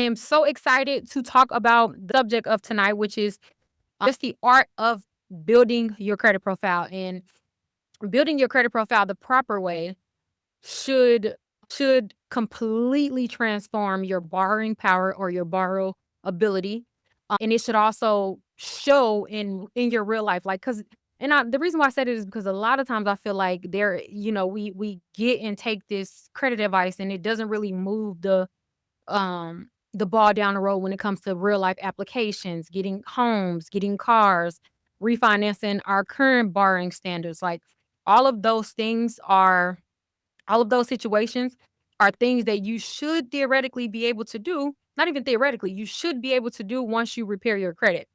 I am so excited to talk about the subject of tonight, which is just the art of building your credit profile. And building your credit profile the proper way should should completely transform your borrowing power or your borrow ability. And it should also show in your real life. Like, cause the reason why I said it is because a lot of times I feel like we get and take this credit advice and it doesn't really move the ball down the road when it comes to real life applications, getting homes, getting cars, refinancing our current borrowing standards. Like all of those things are all of those situations are things that you should theoretically be able to do. Not even theoretically, you should be able to do once you repair your credit.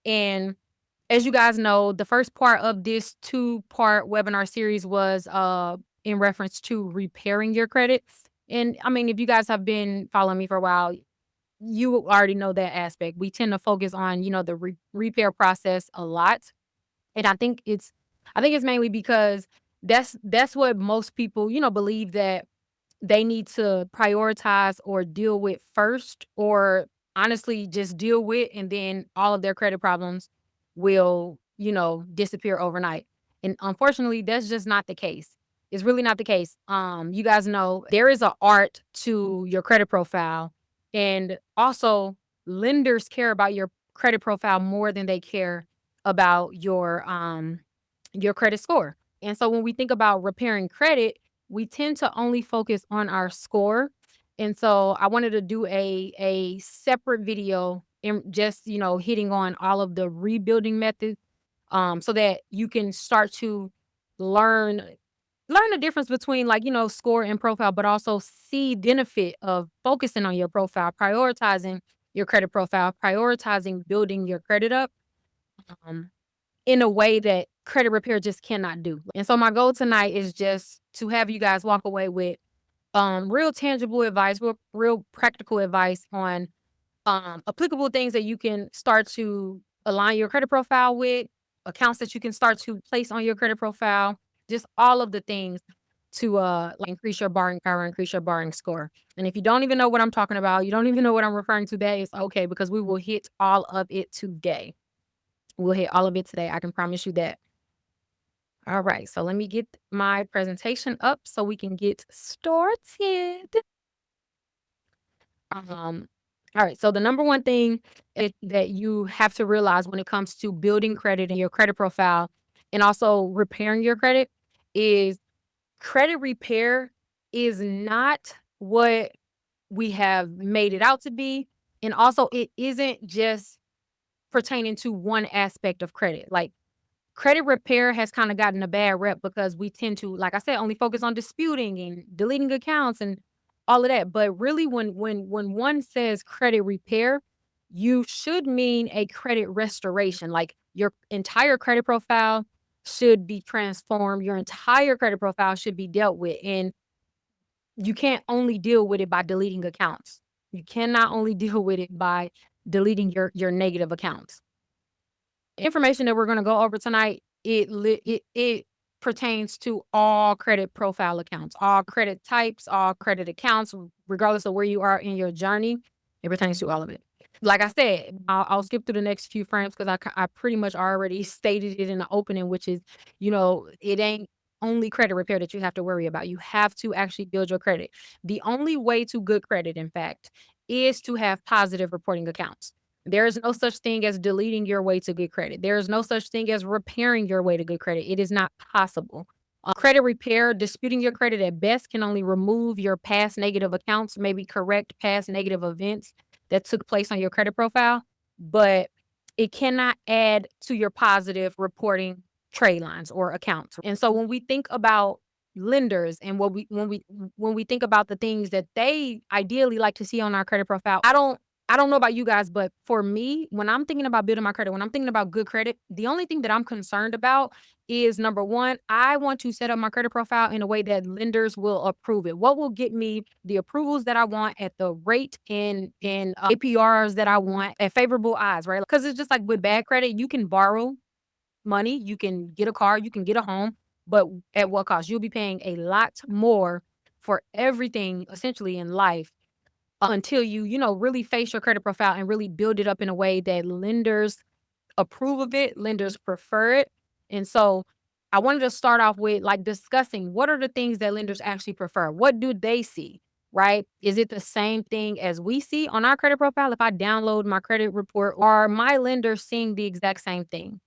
And as you guys know, the first part of this two-part webinar series was in reference to repairing your credit. And I mean, if you guys have been following me for a while, you already know that aspect. We tend to focus on, the repair process a lot. And I think it's mainly because that's what most people, believe that they need to prioritize or deal with first, or honestly just deal with, and then all of their credit problems will, disappear overnight. And unfortunately, that's just not the case. It's really not the case. You guys know there is an art to your credit profile, and also lenders care about your credit profile more than they care about your credit score. And so when we think about repairing credit, we tend to only focus on our score. And so I wanted to do a separate video and just, hitting on all of the rebuilding methods, so that you can start to learn learn the difference between, like, score and profile, but also see benefit of focusing on your profile, prioritizing your credit profile, prioritizing building your credit up. Um, in a way that credit repair just cannot do. And so my goal tonight is just to have you guys walk away with real tangible advice, real practical advice on applicable things that you can start to align your credit profile with, accounts that you can start to place on your credit profile, just all of the things to like increase your borrowing power, increase your borrowing score. And if you don't even know what I'm talking about, you don't even know what I'm referring to, that is okay, because we will hit all of it today. We'll hit all of it today. I can promise you that. All right. So let me get my presentation up so we can get started. All right. So the number one thing that you have to realize when it comes to building credit in your credit profile and also repairing your credit is credit repair is not what we have made it out to be. And also, it isn't just pertaining to one aspect of credit. Like, credit repair has kinda gotten a bad rep because we tend to, like I said, only focus on disputing and deleting accounts and all of that. But really, when one says credit repair, you should mean a credit restoration. Like, your entire credit profile should be transformed, your entire credit profile should be dealt with, and you can't only deal with it by deleting accounts. You cannot only deal with it by deleting your negative accounts. Information that we're gonna go over tonight, it pertains to all credit profile accounts, all credit types, all credit accounts, regardless of where you are in your journey. It pertains to all of it. Like I said, I'll skip through the next few frames because I pretty much already stated it in the opening, which is, it ain't only credit repair that you have to worry about. You have to actually build your credit. The only way to good credit, in fact, is to have positive reporting accounts. There is no such thing as deleting your way to good credit. There is no such thing as repairing your way to good credit. It is not possible. Credit repair, disputing your credit at best can only remove your past negative accounts, maybe correct past negative events that took place on your credit profile, but it cannot add to your positive reporting trade lines or accounts. And so when we think about lenders and when we think about the things that they ideally like to see on our credit profile, I don't know about you guys, but for me, when I'm thinking about building my credit, when I'm thinking about good credit, the only thing that I'm concerned about is number one, I want to set up my credit profile in a way that lenders will approve it. What will get me the approvals that I want at the rate and APRs that I want at favorable odds, right? Because it's just like with bad credit, you can borrow money, you can get a car, you can get a home, but at what cost? You'll be paying a lot more for everything essentially in life until you really face your credit profile and really build it up in a way that lenders approve of it, lenders prefer it. And so I wanted to start off with like discussing what are the things that lenders actually prefer? What do they see? Right? Is it the same thing as we see on our credit profile? If I download my credit report, are my lenders seeing the exact same thing?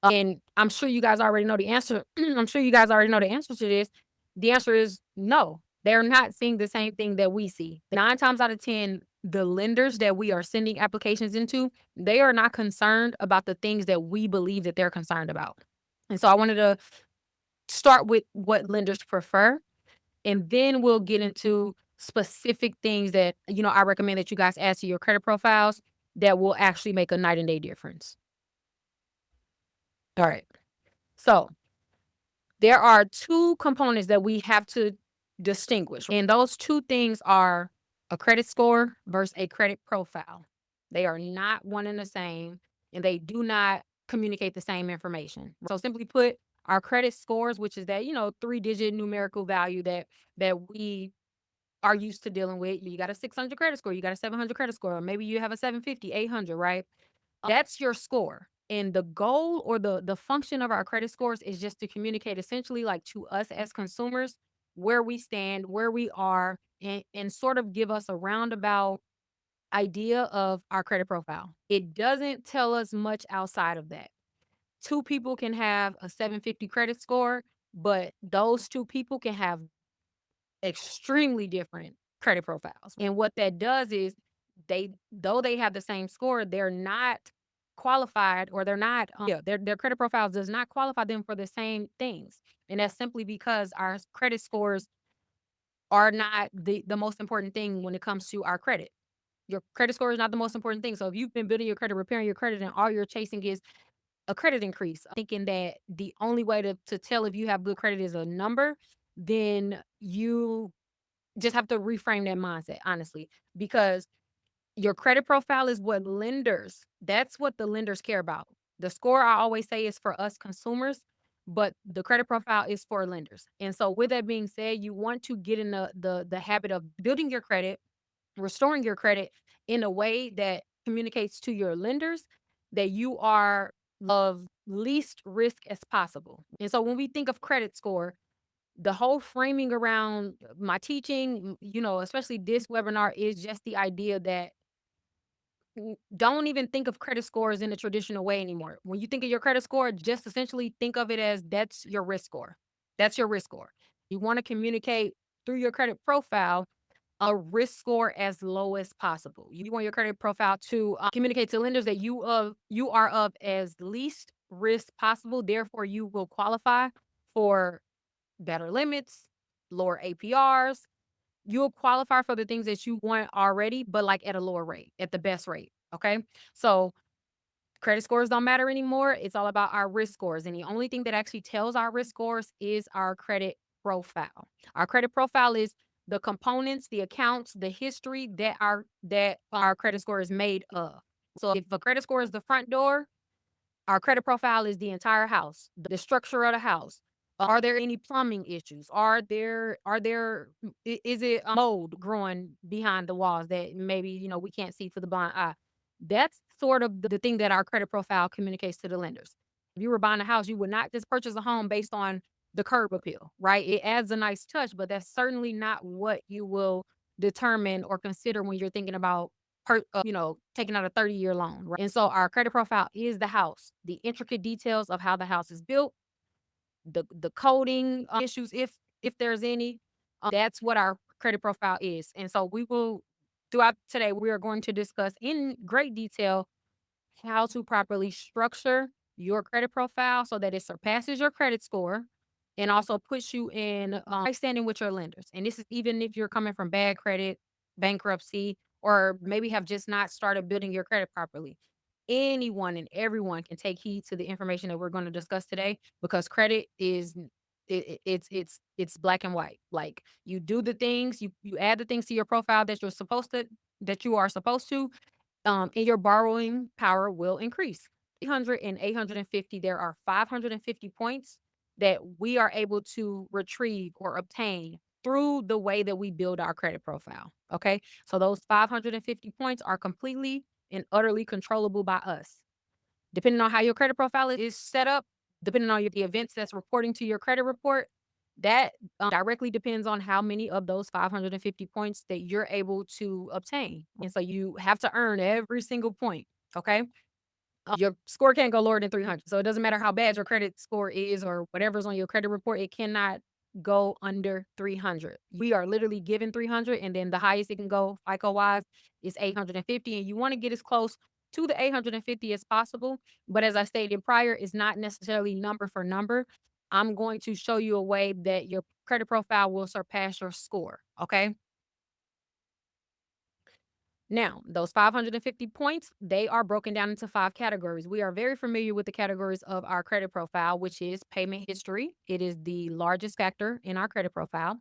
And I'm sure you guys already know the answer. I'm sure you guys already know the answer to this. The answer is no. They're not seeing the same thing that we see. 9 times out of 10, the lenders that we are sending applications into, they are not concerned about the things that we believe that they're concerned about. And so I wanted to start with what lenders prefer, and then we'll get into specific things that I recommend that you guys add to your credit profiles that will actually make a night and day difference. All right. So there are two components that we have to distinguish, and those two things are a credit score versus a credit profile. They are not one and the same, and they do not communicate the same information. So simply put, our credit scores, which is that 3-digit numerical value that we are used to dealing with. You got a 600 credit score, you got a 700 credit score, or maybe you have a 750, 800, right? That's your score. And the goal or the function of our credit scores is just to communicate essentially like to us as consumers where we stand, where we are, and sort of give us a roundabout idea of our credit profile. It doesn't tell us much outside of that. Two people can have a 750 credit score, but those two people can have extremely different credit profiles. And what that does is though they have the same score, they're not qualified, or they're not their credit profiles does not qualify them for the same things. And that's simply because our credit scores are not the most important thing when it comes to our credit. Your credit score is not the most important thing. So if you've been building your credit, repairing your credit, and all you're chasing is a credit increase, thinking that the only way to tell if you have good credit is a number, then you just have to reframe that mindset, honestly, because your credit profile is that's what the lenders care about. The score, I always say, is for us consumers, but the credit profile is for lenders. And so with that being said, you want to get in the habit of building your credit, restoring your credit in a way that communicates to your lenders that you are of least risk as possible. And so when we think of credit score, the whole framing around my teaching, especially this webinar, is just the idea that don't even think of credit scores in the traditional way anymore. When you think of your credit score, just essentially think of it as that's your risk score. That's your risk score. You want to communicate through your credit profile a risk score as low as possible. You want your credit profile to communicate to lenders that you are of as least risk possible. Therefore, you will qualify for better limits, lower APRs. You'll qualify for the things that you want already, but like at a lower rate, at the best rate. Okay. So credit scores don't matter anymore. It's all about our risk scores. And the only thing that actually tells our risk scores is our credit profile. Our credit profile is the components, the accounts, the history that our credit score is made of. So if a credit score is the front door, our credit profile is the entire house, the structure of the house. Are there any plumbing issues? Is it mold growing behind the walls that maybe we can't see for the blind eye? That's sort of the thing that our credit profile communicates to the lenders. If you were buying a house, you would not just purchase a home based on the curb appeal, right? It adds a nice touch, but that's certainly not what you will determine or consider when you're thinking about taking out a 30-year loan, right? And so our credit profile is the house, the intricate details of how the house is built, the coding issues, if there's any. That's what our credit profile is. And so throughout today, we are going to discuss in great detail how to properly structure your credit profile so that it surpasses your credit score and also puts you in high standing with your lenders. And this is even if you're coming from bad credit, bankruptcy, or maybe have just not started building your credit properly. Anyone and everyone can take heed to the information that we're going to discuss today, because credit is it's black and white. Like, you do the things, you add the things to your profile that you are supposed to, and your borrowing power will increase. 800 and 850, there are 550 points that we are able to retrieve or obtain through the way that we build our credit profile. Okay. So those 550 points are completely and utterly controllable by us. Depending on how your credit profile is set up, depending on the events that's reporting to your credit report, that directly depends on how many of those 550 points that you're able to obtain. And so you have to earn every single point. Okay. Your score can't go lower than 300. So it doesn't matter how bad your credit score is or whatever's on your credit report, it cannot go under 300. We are literally given 300, and then the highest it can go FICO wise is 850. And you want to get as close to the 850 as possible. But as I stated prior, it's not necessarily number for number. I'm going to show you a way that your credit profile will surpass your score. Okay. Now, those 550 points, they are broken down into 5 categories. We are very familiar with the categories of our credit profile, which is payment history. It is the largest factor in our credit profile.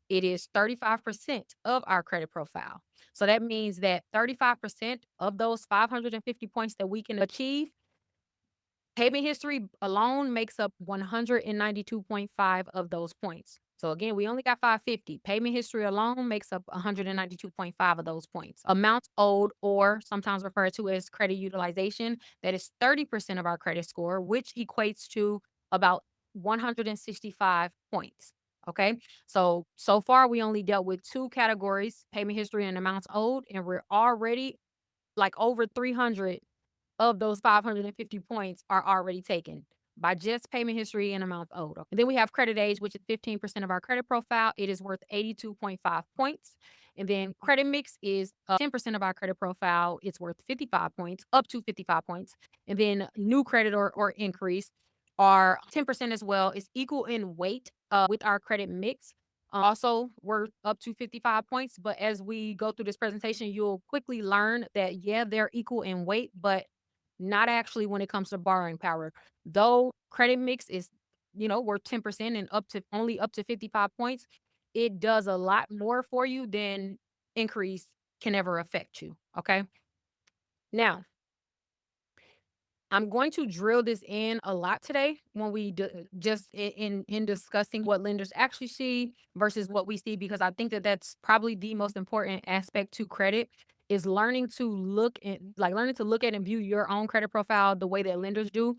It is 35% of our credit profile. So that means that 35% of those 550 points that we can achieve, payment history alone makes up 192.5 of those points. So again, we only got 550. Payment history alone makes up 192.5 of those points. Amounts owed, or sometimes referred to as credit utilization, that is 30% of our credit score, which equates to about 165 points. Okay. So far we only dealt with 2 categories, payment history and amounts owed, and we're already like over 300 of those 550 points are already taken by just payment history and amount owed. And then we have credit age, which is 15% of our credit profile. It is worth 82.5 points. And then credit mix is 10% of our credit profile. It's worth 55 points, up to 55 points. And then new credit or increase are 10% as well. It's equal in weight with our credit mix. Also worth up to 55 points. But as we go through this presentation, you'll quickly learn that, yeah, they're equal in weight, but not actually when it comes to borrowing power. Though credit mix is, worth 10% and up to 55 points, it does a lot more for you than increase can ever affect you. Okay. Now, I'm going to drill this in a lot today when we just in discussing what lenders actually see versus what we see, because I think that that's probably the most important aspect to credit is learning to look at and view your own credit profile the way that lenders do.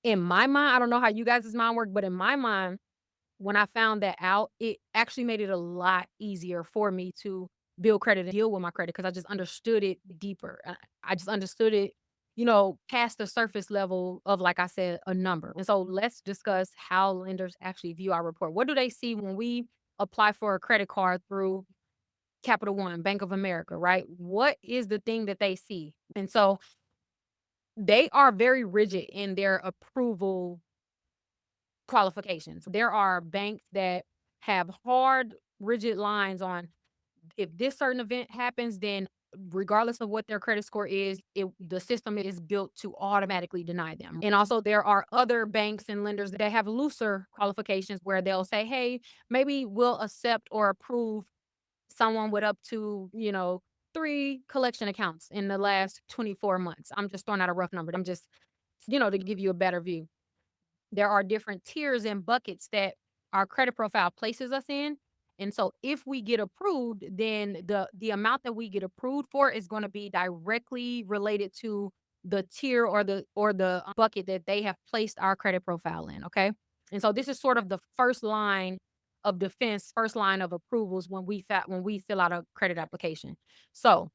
In my mind, I don't know how you guys' mind work, but in my mind, when I found that out, it actually made it a lot easier for me to build credit and deal with my credit because I just understood it deeper. I just understood it, past the surface level of, like I said, a number. And so let's discuss how lenders actually view our report. What do they see when we apply for a credit card through Capital One, Bank of America, right? What is the thing that they see? And so they are very rigid in their approval qualifications. There are banks that have hard, rigid lines on if this certain event happens, then regardless of what their credit score is, the system is built to automatically deny them. And also there are other banks and lenders that have looser qualifications where they'll say, hey, maybe we'll accept or approve someone with up to, 3 collection accounts in the last 24 months. I'm just throwing out a rough number. I'm just, to give you a better view. There are different tiers and buckets that our credit profile places us in. And so if we get approved, then the amount that we get approved for is going to be directly related to the tier or the bucket that they have placed our credit profile in. Okay. And so this is sort of the first line of defense, first line of approvals when we fill out a credit application. So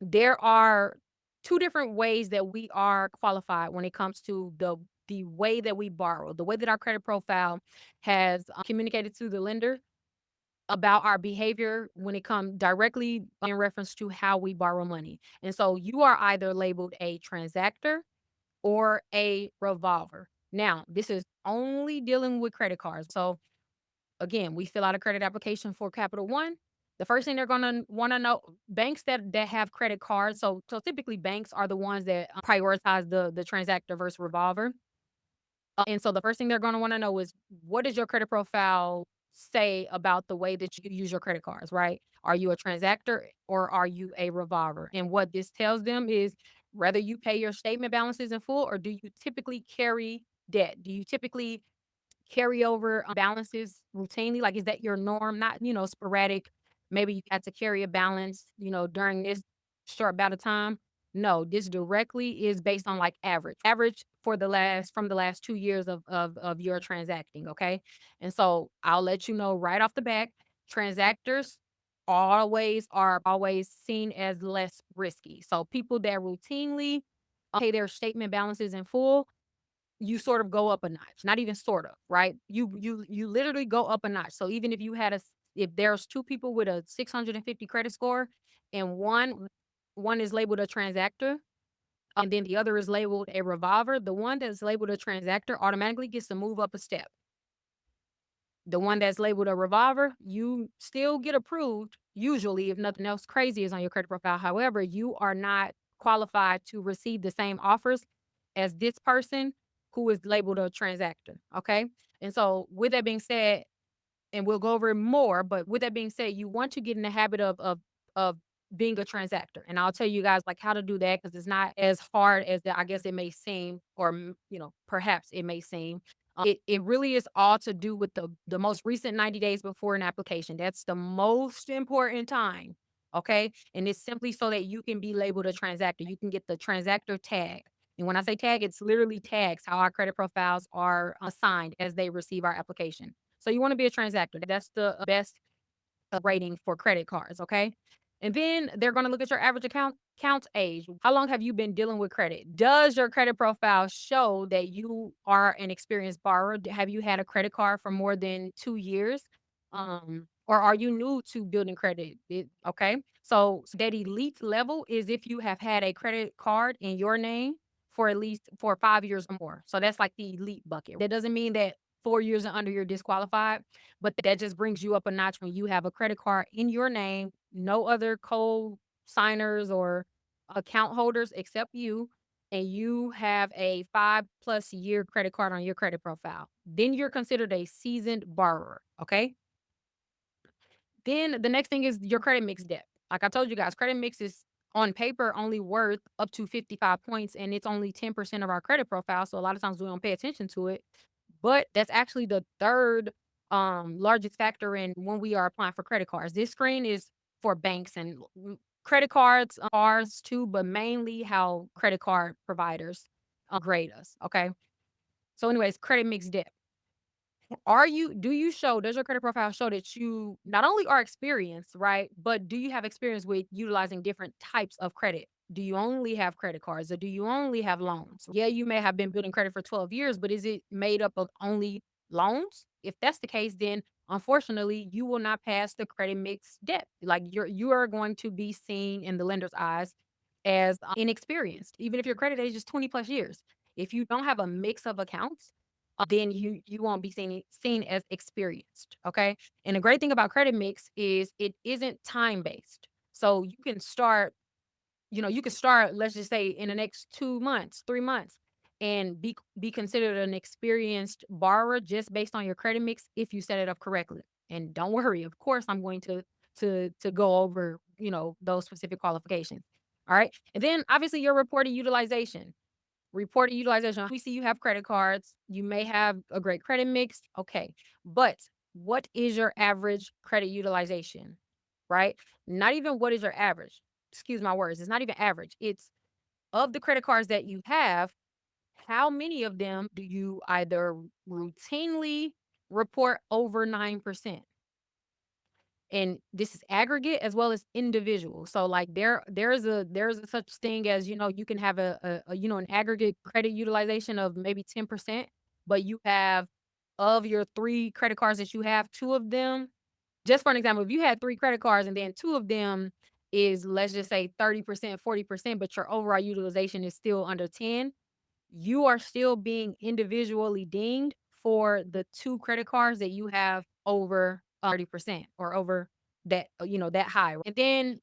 there are 2 different ways that we are qualified when it comes to the way that we borrow, the way that our credit profile has communicated to the lender about our behavior when it comes directly in reference to how we borrow money. And so you are either labeled a transactor or a revolver. Now, this is only dealing with credit cards. So again, we fill out a credit application for Capital One. The first thing they're gonna wanna know, banks that have credit cards, so typically banks are the ones that prioritize the transactor versus revolver. And so the first thing they're gonna wanna know is, what does your credit profile say about the way that you use your credit cards, right? Are you a transactor or are you a revolver? And what this tells them is whether you pay your statement balances in full or do you typically carry debt? Do you typically carryover balances routinely? Like, is that your norm? Not, sporadic. Maybe you had to carry a balance, during this short bout of time. No, this directly is based on like average for from the last 2 years of your transacting. Okay. And so I'll let you know right off the back, transactors are always seen as less risky. So people that routinely pay their statement balances in full, you sort of go up a notch. Not even sort of, right? You literally go up a notch. So even if you had if there's two people with a 650 credit score and one is labeled a transactor, and then the other is labeled a revolver, the one that's labeled a transactor automatically gets to move up a step. The one that's labeled a revolver, you still get approved, usually, if nothing else crazy is on your credit profile. However, you are not qualified to receive the same offers as this person who is labeled a transactor. Okay. And so, with that being said, and we'll go over it more. But with that being said, you want to get in the habit of being a transactor, and I'll tell you guys like how to do that because it's not as hard as I guess it may seem, or perhaps it may seem. It really is all to do with the most recent 90 days before an application. That's the most important time. Okay, and it's simply so that you can be labeled a transactor. You can get the transactor tag. And when I say tag, it's literally tags how our credit profiles are assigned as they receive our application. So you want to be a transactor. That's the best rating for credit cards, okay? And then they're going to look at your average account age. How long have you been dealing with credit? Does your credit profile show that you are an experienced borrower? Have you had a credit card for more than 2 years? Or are you new to building credit? Okay. So that elite level is if you have had a credit card in your name for at least for 5 years or more. So that's like the elite bucket. That doesn't mean that 4 years and under you're disqualified, but that just brings you up a notch when you have a credit card in your name, no other co-signers or account holders except you, and you have a 5+ year credit card on your credit profile. Then you're considered a seasoned borrower. Okay. Then the next thing is your credit mix depth. Like I told you guys, credit mix is on paper only worth up to 55 points, and it's only 10% of our credit profile. So a lot of times we don't pay attention to it. But that's actually the third largest factor in when we are applying for credit cards. This screen is for banks and credit cards, ours too, but mainly how credit card providers grade us. Okay. So, anyways, credit mix depth. Does your credit profile show that you not only are experienced, right? But do you have experience with utilizing different types of credit? Do you only have credit cards or do you only have loans? Yeah, you may have been building credit for 12 years, but is it made up of only loans? If that's the case, then unfortunately, you will not pass the credit mix depth. Like you are going to be seen in the lender's eyes as inexperienced, even if your credit age is 20 plus years. If you don't have a mix of accounts, then you won't be seen as experienced. Okay. And the great thing about credit mix is it isn't time based. So you can start, let's just say in the next 2 months, 3 months, and be considered an experienced borrower just based on your credit mix if you set it up correctly. And don't worry, of course, I'm going to go over, those specific qualifications. All right. And then obviously your reported utilization. Reported utilization. We see you have credit cards. You may have a great credit mix. Okay. But what is your average credit utilization? Right? Not even what is your average. Excuse my words. It's not even average. It's of the credit cards that you have, how many of them do you either routinely report over 9%? And this is aggregate as well as individual. So like there's a such thing as you can have an aggregate credit utilization of maybe 10%, but you have of your three credit cards that you have, two of them, just for an example, if you had three credit cards and then two of them is, let's just say, 30%, 40%, but your overall utilization is still under 10, you are still being individually dinged for the two credit cards that you have over 30% or over that high. And then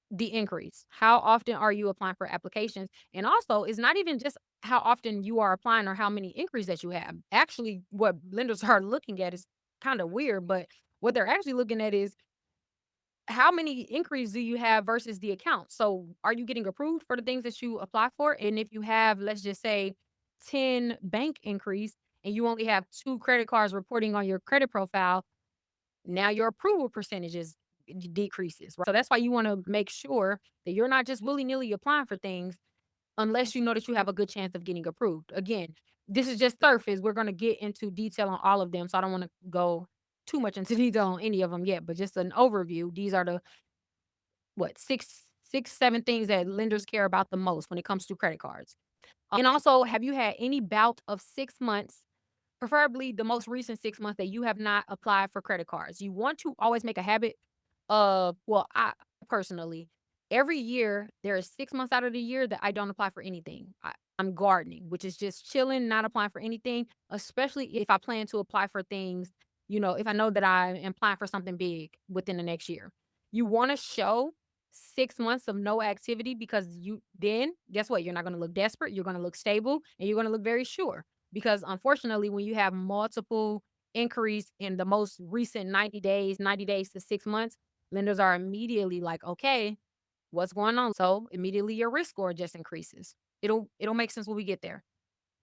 the increase. How often are you applying for applications? And also, it's not even just how often you are applying or how many inquiries that you have. Actually, what lenders are looking at is kind of weird, but what they're actually looking at is how many inquiries do you have versus the account? So are you getting approved for the things that you apply for? And if you have, let's just say 10 bank inquiries and you only have 2 credit cards reporting on your credit profile, now your approval percentages decreases, right? So that's why you wanna make sure that you're not just willy-nilly applying for things unless you know that you have a good chance of getting approved. Again, this is just surface. We're gonna get into detail on all of them, so I don't wanna go too much into detail on any of them yet, but just an overview. These are the what, 7 things that lenders care about the most when it comes to credit cards. And also, have you had any bout of 6 months, preferably the most recent 6 months that you have not applied for credit cards? You want to always make a habit of, well, I personally, every year, there are 6 months out of the year that I don't apply for anything. I'm gardening, which is just chilling, not applying for anything, especially if I plan to apply for things, if I know that I am applying for something big within the next year. You wanna show 6 months of no activity because then guess what? You're not gonna look desperate, you're gonna look stable, and you're gonna look very sure. Because unfortunately, when you have multiple inquiries in the most recent 90 days to 6 months, lenders are immediately like, "Okay, what's going on?" So, immediately your risk score just increases. It'll make sense when we get there.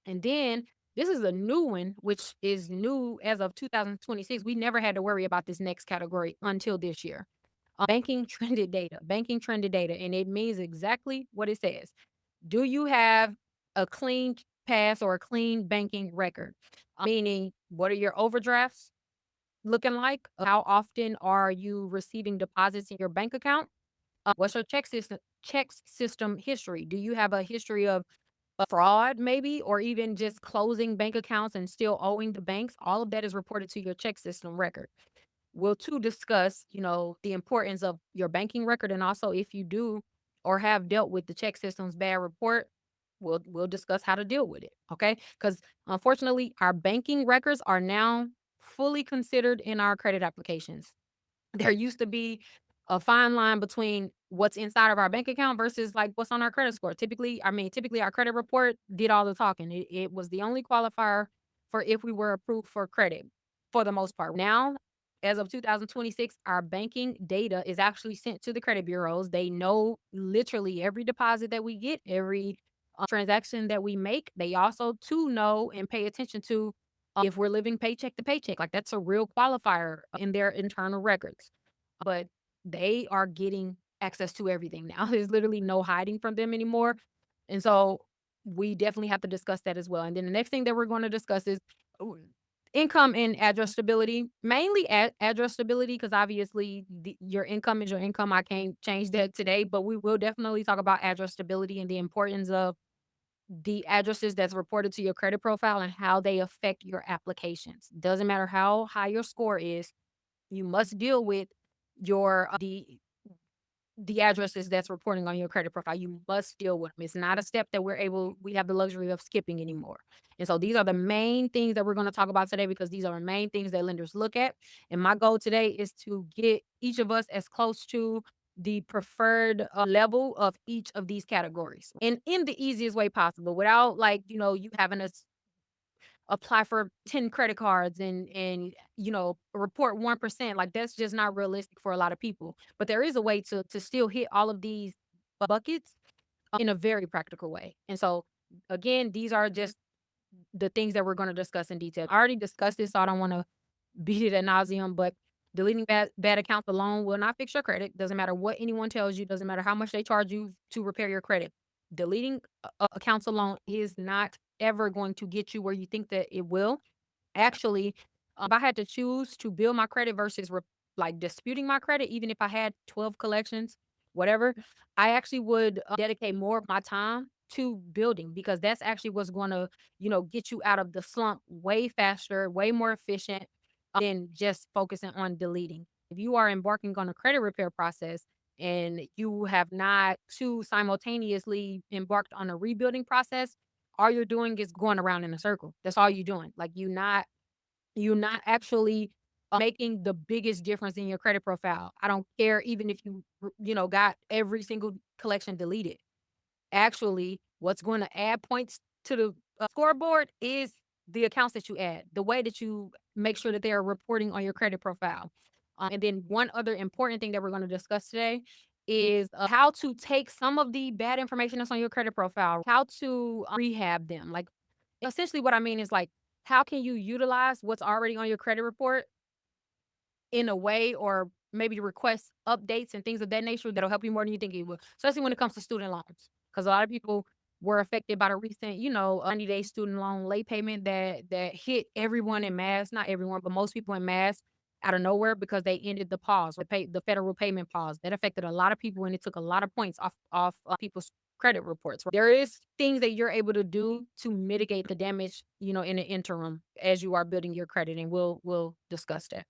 And then this is a new one, which is new as of 2026. We never had to worry about this next category until this year. Banking trended data, and it means exactly what it says. Do you have a clean pass or a clean banking record? Meaning, what are your overdrafts looking like? How often are you receiving deposits in your bank account? What's your check system history? Do you have a history of fraud, maybe, or even just closing bank accounts and still owing the banks? All of that is reported to your check system record. We'll too discuss, the importance of your banking record, and also if you do or have dealt with the check system's bad report, we'll discuss how to deal with it. Okay? Because unfortunately, our banking records are now fully considered in our credit applications. There used to be a fine line between what's inside of our bank account versus like what's on our credit score. Typically our credit report did all the talking. It was the only qualifier for if we were approved for credit for the most part. Now, as of 2026, our banking data is actually sent to the credit bureaus. They know literally every deposit that we get, every transaction that we make. They also too know and pay attention to if we're living paycheck to paycheck. Like that's a real qualifier in their internal records. But they are getting access to everything now. There's literally no hiding from them anymore. And so we definitely have to discuss that as well. And then the next thing that we're going to discuss is ooh, income and address stability, mainly address stability, because obviously your income is your income. I can't change that today, but we will definitely talk about address stability and the importance of the addresses that's reported to your credit profile and how they affect your applications. Doesn't matter how high your score is, you must deal with your the addresses that's reporting on your credit profile. You must deal with them. It's not a step that we have the luxury of skipping anymore. And so these are the main things that we're going to talk about today because these are the main things that lenders look at. And my goal today is to get each of us as close to the preferred level of each of these categories and in the easiest way possible without like, you having to apply for 10 credit cards and report 1%. Like that's just not realistic for a lot of people. But there is a way to still hit all of these buckets in a very practical way. And so again, these are just the things that we're going to discuss in detail. I already discussed this, so I don't want to beat it ad nauseum, but deleting bad accounts alone will not fix your credit. Doesn't matter what anyone tells you, doesn't matter how much they charge you to repair your credit. Deleting accounts alone is not ever going to get you where you think that it will. Actually, if I had to choose to build my credit versus like disputing my credit, even if I had 12 collections, whatever, I actually would dedicate more of my time to building because that's actually what's going to, get you out of the slump way faster, way more efficient than just focusing on deleting. If you are embarking on a credit repair process and you have not too simultaneously embarked on a rebuilding process, all you're doing is going around in a circle. That's all you're doing. Like you're not actually making the biggest difference in your credit profile. I don't care even if got every single collection deleted. Actually, what's going to add points to the scoreboard is the accounts that you add, the way that you make sure that they are reporting on your credit profile. And then one other important thing that we're going to discuss today is how to take some of the bad information that's on your credit profile, how to rehab them. Like essentially what I mean is like how can you utilize what's already on your credit report in a way, or maybe request updates and things of that nature that'll help you more than you think it will, especially when it comes to student loans. Because a lot of people were affected by the recent, 90-day student loan late payment that hit everyone in mass, not everyone, but most people in mass out of nowhere because they ended the pause, the federal payment pause. That affected a lot of people and it took a lot of points off people's credit reports. There is things that you're able to do to mitigate the damage, in the interim as you are building your credit, and we'll discuss that.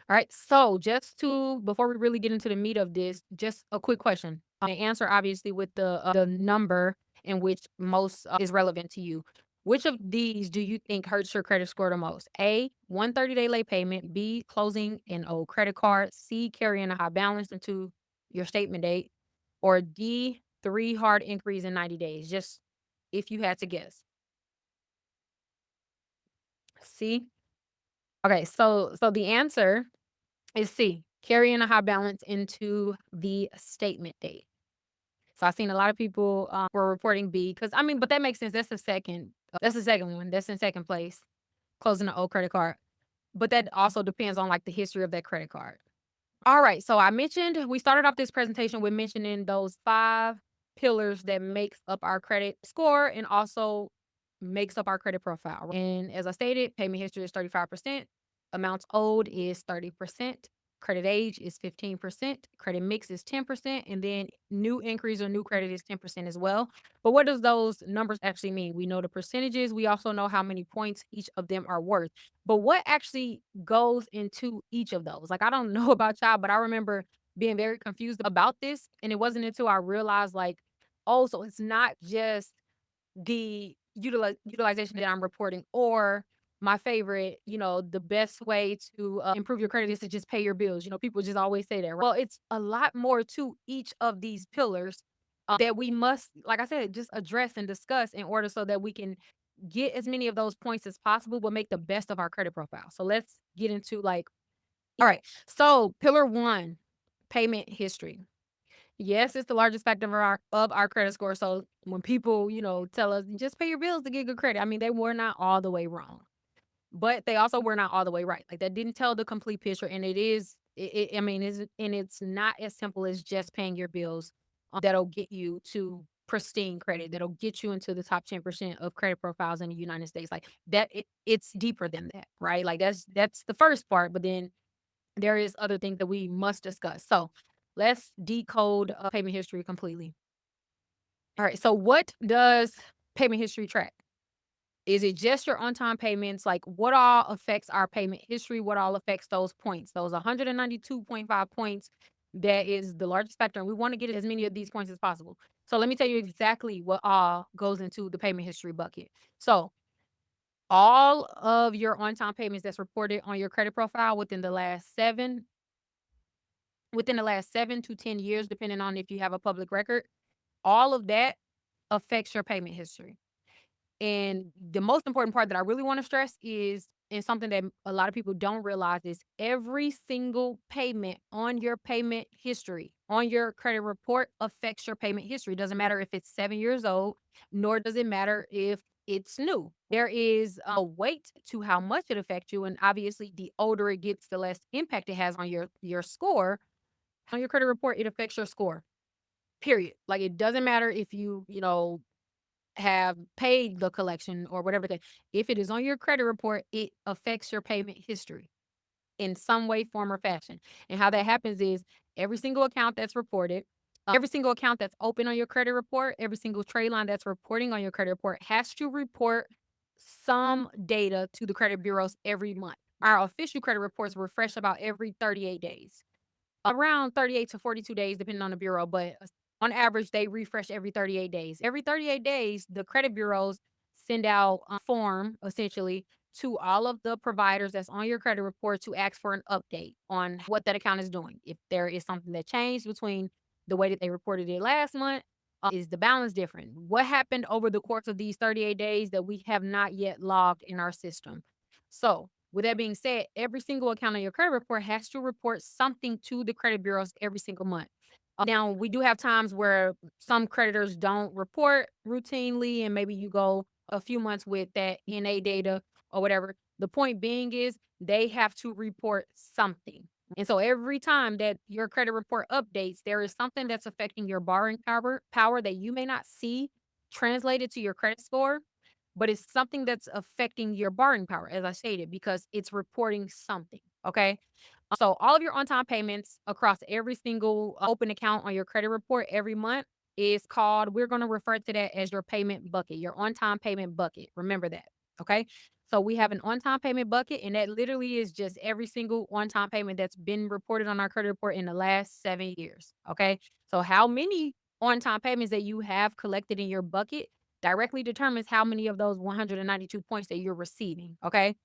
All right. So just to before we really get into the meat of this, just a quick question. The answer obviously with the number in which most is relevant to you. Which of these do you think hurts your credit score the most? A, 130-day late payment. B, closing an old credit card. C, carrying a high balance into your statement date. Or D, three hard inquiries in 90 days. Just if you had to guess. C. Okay, so the answer is C, carrying a high balance into the statement date. So I've seen a lot of people were reporting B because I mean, but that makes sense. That's the second one. That's in second place, closing the old credit card. But that also depends on like the history of that credit card. All right. So we started off this presentation with mentioning those 5 pillars that makes up our credit score and also makes up our credit profile. And as I stated, payment history is 35%, amounts owed is 30%, credit age is 15%, credit mix is 10%, and then new inquiries or new credit is 10% as well. But what does those numbers actually mean? We know the percentages. We also know how many points each of them are worth. But what actually goes into each of those? Like, I don't know about y'all, but I remember being very confused about this. And it wasn't until I realized, like, oh, so it's not just the utilization that I'm reporting, or my favorite, the best way to improve your credit is to just pay your bills. People just always say that. Right? Well, it's a lot more to each of these pillars that we must, like I said, just address and discuss in order so that we can get as many of those points as possible, but make the best of our credit profile. So let's get into like, all right. So pillar one, payment history. Yes, it's the largest factor of our credit score. So when people, tell us just pay your bills to get good credit, I mean, they were not all the way wrong, but they also were not all the way right. Like that didn't tell the complete picture, and I mean, it's not as simple as just paying your bills. That'll get you to pristine credit. That'll get you into the top 10% of credit profiles in the United States. Like that, it's deeper than that, right? Like that's the first part, but then there is other things that we must discuss. So let's decode payment history completely. All right. So what does payment history track? Is it just your on-time payments? Like what all affects our payment history? What all affects those points? Those 192.5 points, that is the largest factor. And we want to get as many of these points as possible. So let me tell you exactly what all goes into the payment history bucket. So all of your on-time payments that's reported on your credit profile within the last 7 to 10 years, depending on if you have a public record, all of that affects your payment history. And the most important part that I really want to stress is, and something that a lot of people don't realize, is every single payment on your payment history, on your credit report, affects your payment history. Doesn't matter if it's 7 years old, nor does it matter if it's new. There is a weight to how much it affects you. And obviously, the older it gets, the less impact it has on your score. On your credit report, it affects your score. Period. Like it doesn't matter if you have paid the collection or whatever. If it is on your credit report, it affects your payment history in some way, form, or fashion. And how that happens is every single account that's reported, every single account that's open on your credit report, every single trade line that's reporting on your credit report has to report some data to the credit bureaus every month. Our official credit reports refresh about every 38 days, around 38 to 42 days, depending on the bureau. But on average, they refresh every 38 days. Every 38 days, the credit bureaus send out a form essentially to all of the providers that's on your credit report to ask for an update on what that account is doing. If there is something that changed between the way that they reported it last month, is the balance different? What happened over the course of these 38 days that we have not yet logged in our system? So, with that being said, every single account on your credit report has to report something to the credit bureaus every single month. Now, we do have times where some creditors don't report routinely, and maybe you go a few months with that NA data or whatever. The point being is they have to report something. And so every time that your credit report updates, there is something that's affecting your borrowing power that you may not see translated to your credit score, but it's something that's affecting your borrowing power, as I stated, because it's reporting something. Okay. So all of your on-time payments across every single open account on your credit report every month is called, we're going to refer to that as your payment bucket, your on-time payment bucket. Remember that. Okay. So we have an on-time payment bucket, and that literally is just every single on-time payment that's been reported on our credit report in the last 7 years. Okay. So how many on-time payments that you have collected in your bucket directly determines how many of those 192 points that you're receiving. Okay.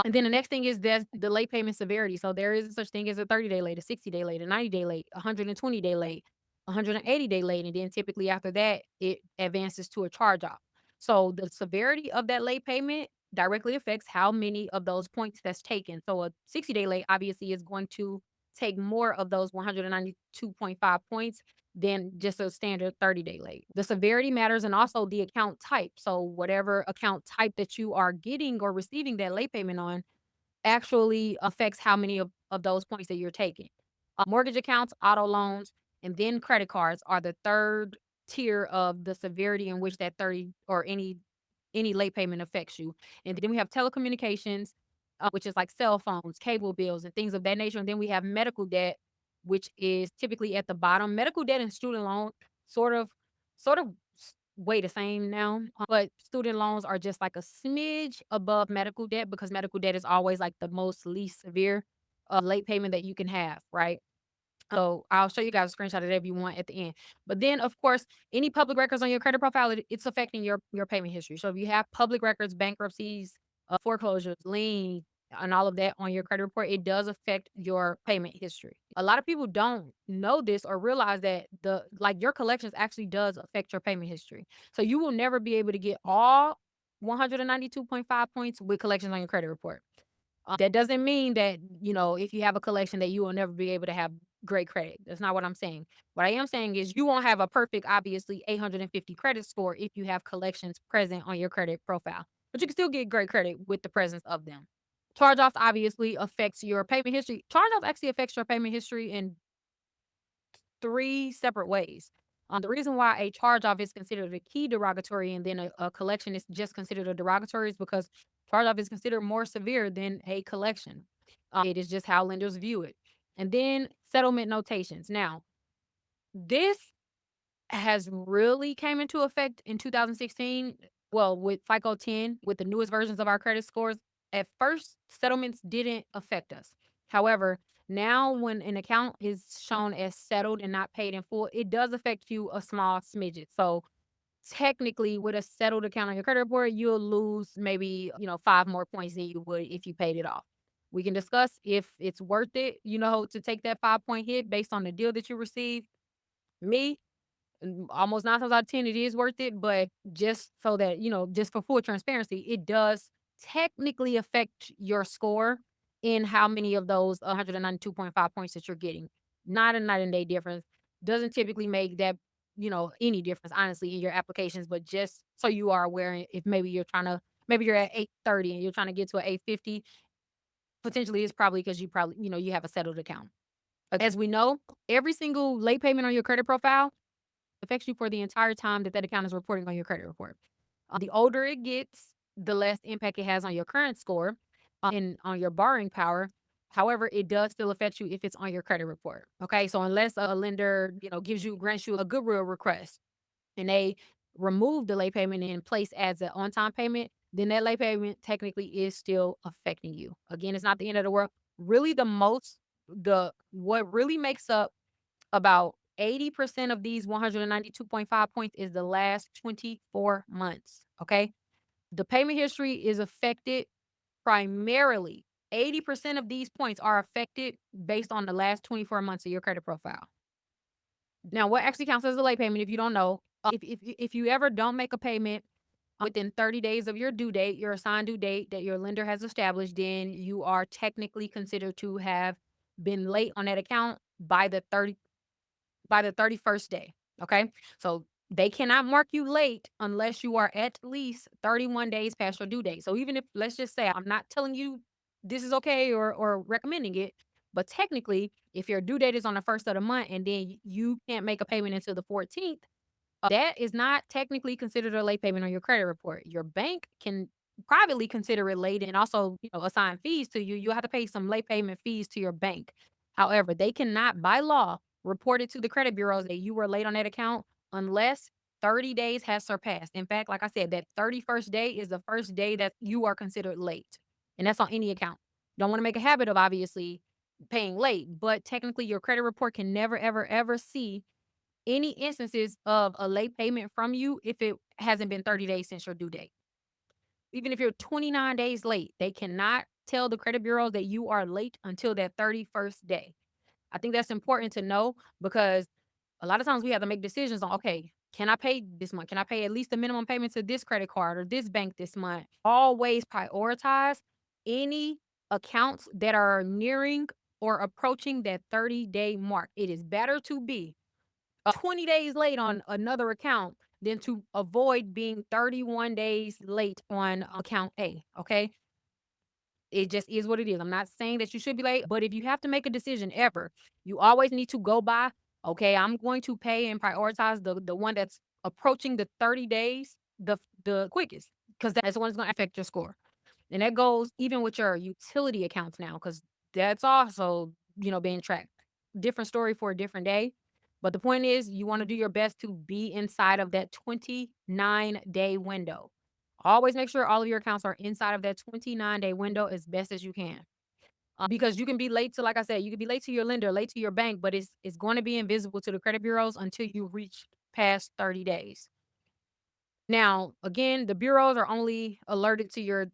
And then the next thing is there's the late payment severity. So there is such thing as a 30-day late, a 60-day late, a 90-day late, a 120-day late, a 180-day late. And then typically after that, it advances to a charge off. So the severity of that late payment directly affects how many of those points that's taken. So a 60-day late obviously is going to take more of those 192.5 points than just a standard 30-day late. The severity matters, and also the account type. So whatever account type that you are getting or receiving that late payment on actually affects how many of those points that you're taking. Mortgage accounts, auto loans, and then credit cards are the third tier of the severity in which that 30 or any late payment affects you. And then we have telecommunications, which is like cell phones, cable bills, and things of that nature. And then we have medical debt, which is typically at the bottom. Medical debt and student loan sort of, sort of weigh the same now, but student loans are just like a smidge above medical debt because medical debt is always like the most least severe late payment that you can have, right? So I'll show you guys a screenshot of that if you want at the end. But then, of course, any public records on your credit profile, it's affecting your payment history. So if you have public records, bankruptcies, foreclosures, liens, and all of that on your credit report, it does affect your payment history. A lot of people don't know this or realize that the like your collections actually does affect your payment history. So you will never be able to get all 192.5 points with collections on your credit report. That doesn't mean that, if you have a collection that you will never be able to have great credit. That's not what I'm saying. What I am saying is you won't have a perfect, obviously, 850 credit score if you have collections present on your credit profile, but you can still get great credit with the presence of them. Charge-offs obviously affects your payment history. Charge-off actually affects your payment history in three separate ways. The reason why a charge-off is considered a key derogatory and then a collection is just considered a derogatory is because charge-off is considered more severe than a collection. It is just how lenders view it. And then settlement notations. Now, this has really came into effect in 2016. Well, with FICO 10, with the newest versions of our credit scores, at first, settlements didn't affect us. However, now when an account is shown as settled and not paid in full, it does affect you a small smidget. So technically, with a settled account on your credit report, you'll lose maybe, 5 more points than you would if you paid it off. We can discuss if it's worth it, to take that 5 point hit based on the deal that you received. Me, almost 9 times out of 10, it is worth it, but just so that, just for full transparency, it does technically affect your score in how many of those 192.5 points that you're getting. Not a night and day difference. Doesn't typically make that, any difference, honestly, in your applications, but just so you are aware, if maybe you're at 830 and you're trying to get to an 850, potentially it's probably because you have a settled account. As we know, every single late payment on your credit profile affects you for the entire time that account is reporting on your credit report. The older it gets, the less impact it has on your current score and on your borrowing power. However, it does still affect you if it's on your credit report. Okay, so unless a lender, grants you a goodwill request and they remove the late payment and in place as an on-time payment, then that late payment technically is still affecting you. Again, it's not the end of the world. Really, the what really makes up about 80% of these 192.5 points is the last 24 months. Okay. The payment history is affected primarily. 80% of these points are affected based on the last 24 months of your credit profile. Now, what actually counts as a late payment, if you don't know, if you ever don't make a payment within 30 days of your due date, your assigned due date that your lender has established, then you are technically considered to have been late on that account by the 31st day. Okay. So They cannot mark you late unless you are at least 31 days past your due date. So even if, let's just say, I'm not telling you this is okay or recommending it, but technically, if your due date is on the first of the month and then you can't make a payment until the 14th, that is not technically considered a late payment on your credit report. Your bank can privately consider it late and also, assign fees to you. You'll have to pay some late payment fees to your bank. However, they cannot, by law, report it to the credit bureaus that you were late on that account unless 30 days has surpassed. In fact, like I said, that 31st day is the first day that you are considered late. And that's on any account. Don't want to make a habit of obviously paying late, but technically your credit report can never, ever, ever see any instances of a late payment from you if it hasn't been 30 days since your due date. Even if you're 29 days late, they cannot tell the credit bureau that you are late until that 31st day. I think that's important to know because a lot of times we have to make decisions on, okay, can I pay this month? Can I pay at least the minimum payment to this credit card or this bank this month? Always prioritize any accounts that are nearing or approaching that 30-day mark. It is better to be 20 days late on another account than to avoid being 31 days late on account A, okay? It just is what it is. I'm not saying that you should be late, but if you have to make a decision ever, you always need to go by, okay, I'm going to pay and prioritize the one that's approaching the 30 days the quickest because that's the one that's going to affect your score. And that goes even with your utility accounts now, because that's also, being tracked. Different story for a different day. But the point is, you want to do your best to be inside of that 29-day window. Always make sure all of your accounts are inside of that 29-day window as best as you can. Because you can be late to, like I said, you can be late to your lender, late to your bank, but it's going to be invisible to the credit bureaus until you reach past 30 days. Now, again, the bureaus are only alerted to your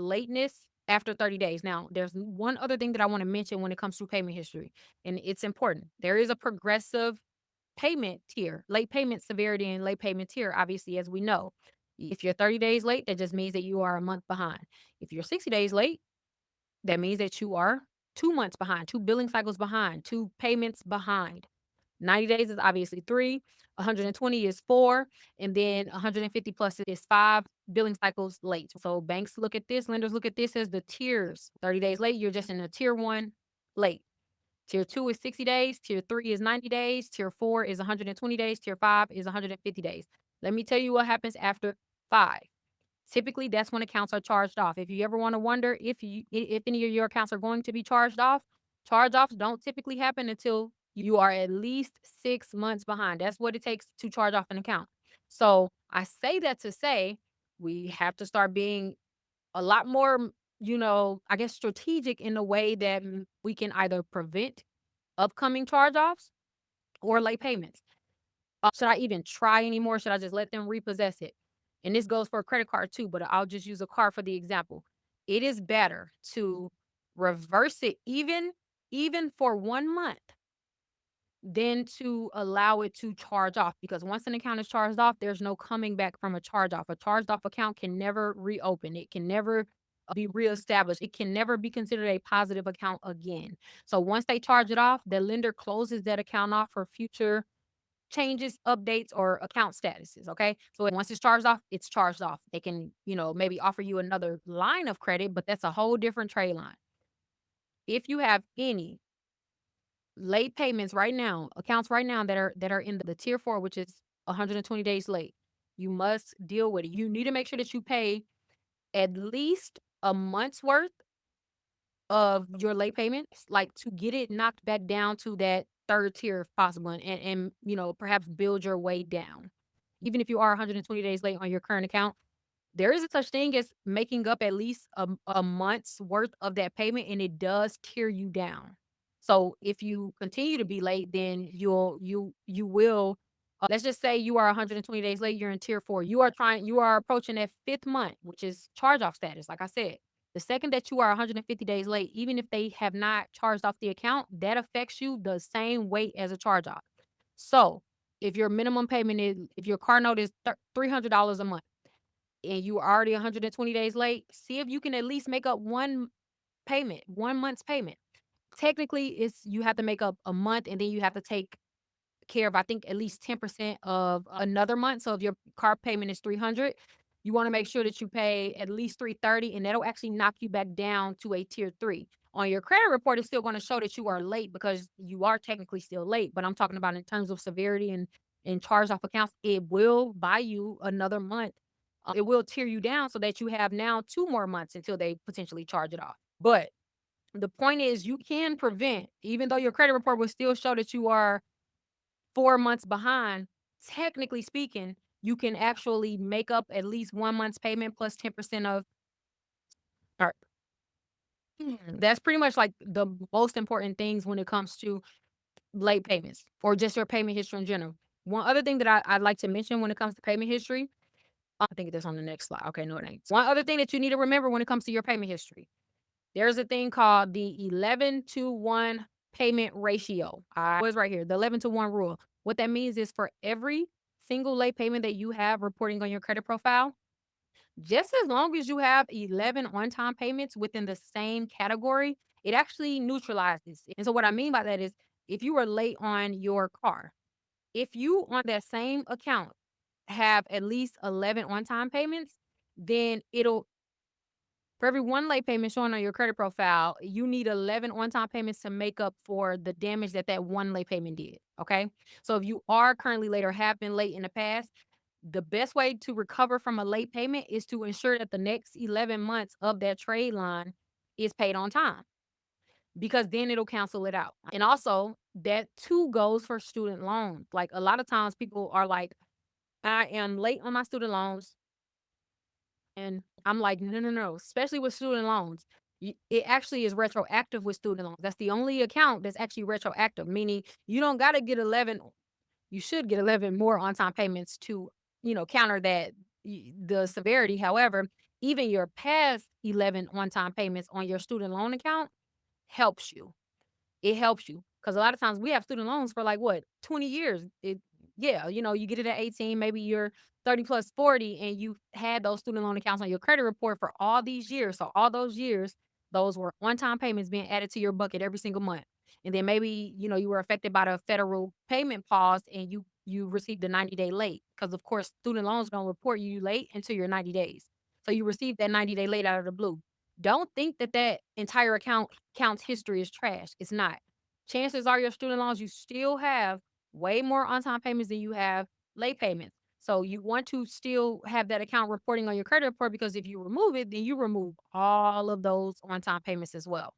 lateness after 30 days. Now, there's one other thing that I want to mention when it comes to payment history, and it's important. There is a progressive payment tier, late payment severity and late payment tier, obviously, as we know. If you're 30 days late, that just means that you are a month behind. If you're 60 days late, that means that you are 2 months behind, two billing cycles behind, two payments behind. 90 days is obviously 3, 120 is 4, and then 150 plus is 5 billing cycles late. So banks look at this, lenders look at this as the tiers. 30 days late, you're just in a tier 1 late. Tier 2 is 60 days, tier 3 is 90 days, tier 4 is 120 days, tier 5 is 150 days. Let me tell you what happens after 5. Typically, that's when accounts are charged off. If you ever want to wonder if any of your accounts are going to be charged off, charge-offs don't typically happen until you are at least 6 months behind. That's what it takes to charge off an account. So, I say that to say we have to start being a lot more, I guess, strategic in the way that we can either prevent upcoming charge-offs or late payments. Should I even try anymore? Should I just let them repossess it? And this goes for a credit card too, but I'll just use a card for the example. It is better to reverse it even for 1 month than to allow it to charge off, because once an account is charged off, there's no coming back from a charge off. A charged off account can never reopen. It can never be reestablished. It can never be considered a positive account again. So once they charge it off, the lender closes that account off for future changes, updates, or account statuses. Okay. So once it's charged off, it's charged off. They can, maybe offer you another line of credit, but that's a whole different trade line. If you have any late payments right now, accounts right now that are in the tier 4, which is 120 days late, you must deal with it. You need to make sure that you pay at least a month's worth of your late payments, like to get it knocked back down to that third tier if possible, and perhaps build your way down. Even if you are 120 days late on your current account, there is a such thing as making up at least a month's worth of that payment, and it does tear you down. So if you continue to be late, then you will, let's just say you are 120 days late, you're in tier 4. You are approaching that 5th month, which is charge off status, like I said. The second that you are 150 days late, even if they have not charged off the account, that affects you the same way as a charge off. So if your minimum payment is, if your car note is $300 a month, and you are already 120 days late, see if you can at least make up one payment, 1 month's payment. Technically, it's you have to make up a month, and then you have to take care of, I think, at least 10% of another month. So if your car payment is 300, you want to make sure that you pay at least 330, and that'll actually knock you back down to a tier 3. On your credit report, it's still going to show that you are late because you are technically still late. But I'm talking about in terms of severity and charge off accounts, it will buy you another month. It will tear you down so that you have now 2 more months until they potentially charge it off. But the point is, you can prevent, even though your credit report will still show that you are 4 months behind, technically speaking, you can actually make up at least 1 month's payment plus 10% of or that's pretty much like the most important things when it comes to late payments or just your payment history in general. One other thing that I'd like to mention when it comes to payment history, I think that's on the next slide. Okay, no, it ain't. One other thing that you need to remember when it comes to your payment history, there's a thing called the 11 to 1 payment ratio. I was right here, the 11 to 1 rule. What that means is for every single late payment that you have reporting on your credit profile, just as long as you have 11 on-time payments within the same category, it actually neutralizes. And so what I mean by that is if you were late on your car, if you on that same account have at least 11 on-time payments, then it'll for every one late payment showing on your credit profile, you need 11 on-time payments to make up for the damage that that one late payment did, okay? So if you are currently late or have been late in the past, the best way to recover from a late payment is to ensure that the next 11 months of that trade line is paid on time because then it'll cancel it out. And also, that too goes for student loans. Like a lot of times people are like, I am late on my student loans. And I'm like, no, no, no, especially with student loans. It actually is retroactive with student loans. That's the only account that's actually retroactive, meaning you don't got to get 11. You should get 11 more on time payments to, counter that the severity. However, even your past 11 on time payments on your student loan account helps you. It helps you because a lot of times we have student loans for like what 20 years. Yeah, you get it at 18, maybe you're 30 plus 40, and you had those student loan accounts on your credit report for all these years. So all those years, those were one-time payments being added to your bucket every single month. And then maybe, you were affected by the federal payment pause and you received a 90-day late. Because of course, student loans don't report you late until your 90 days. So you received that 90-day late out of the blue. Don't think that that entire account's history is trash. It's not. Chances are your student loans, you still have way more on-time payments than you have late payments. So you want to still have that account reporting on your credit report because if you remove it, then you remove all of those on-time payments as well.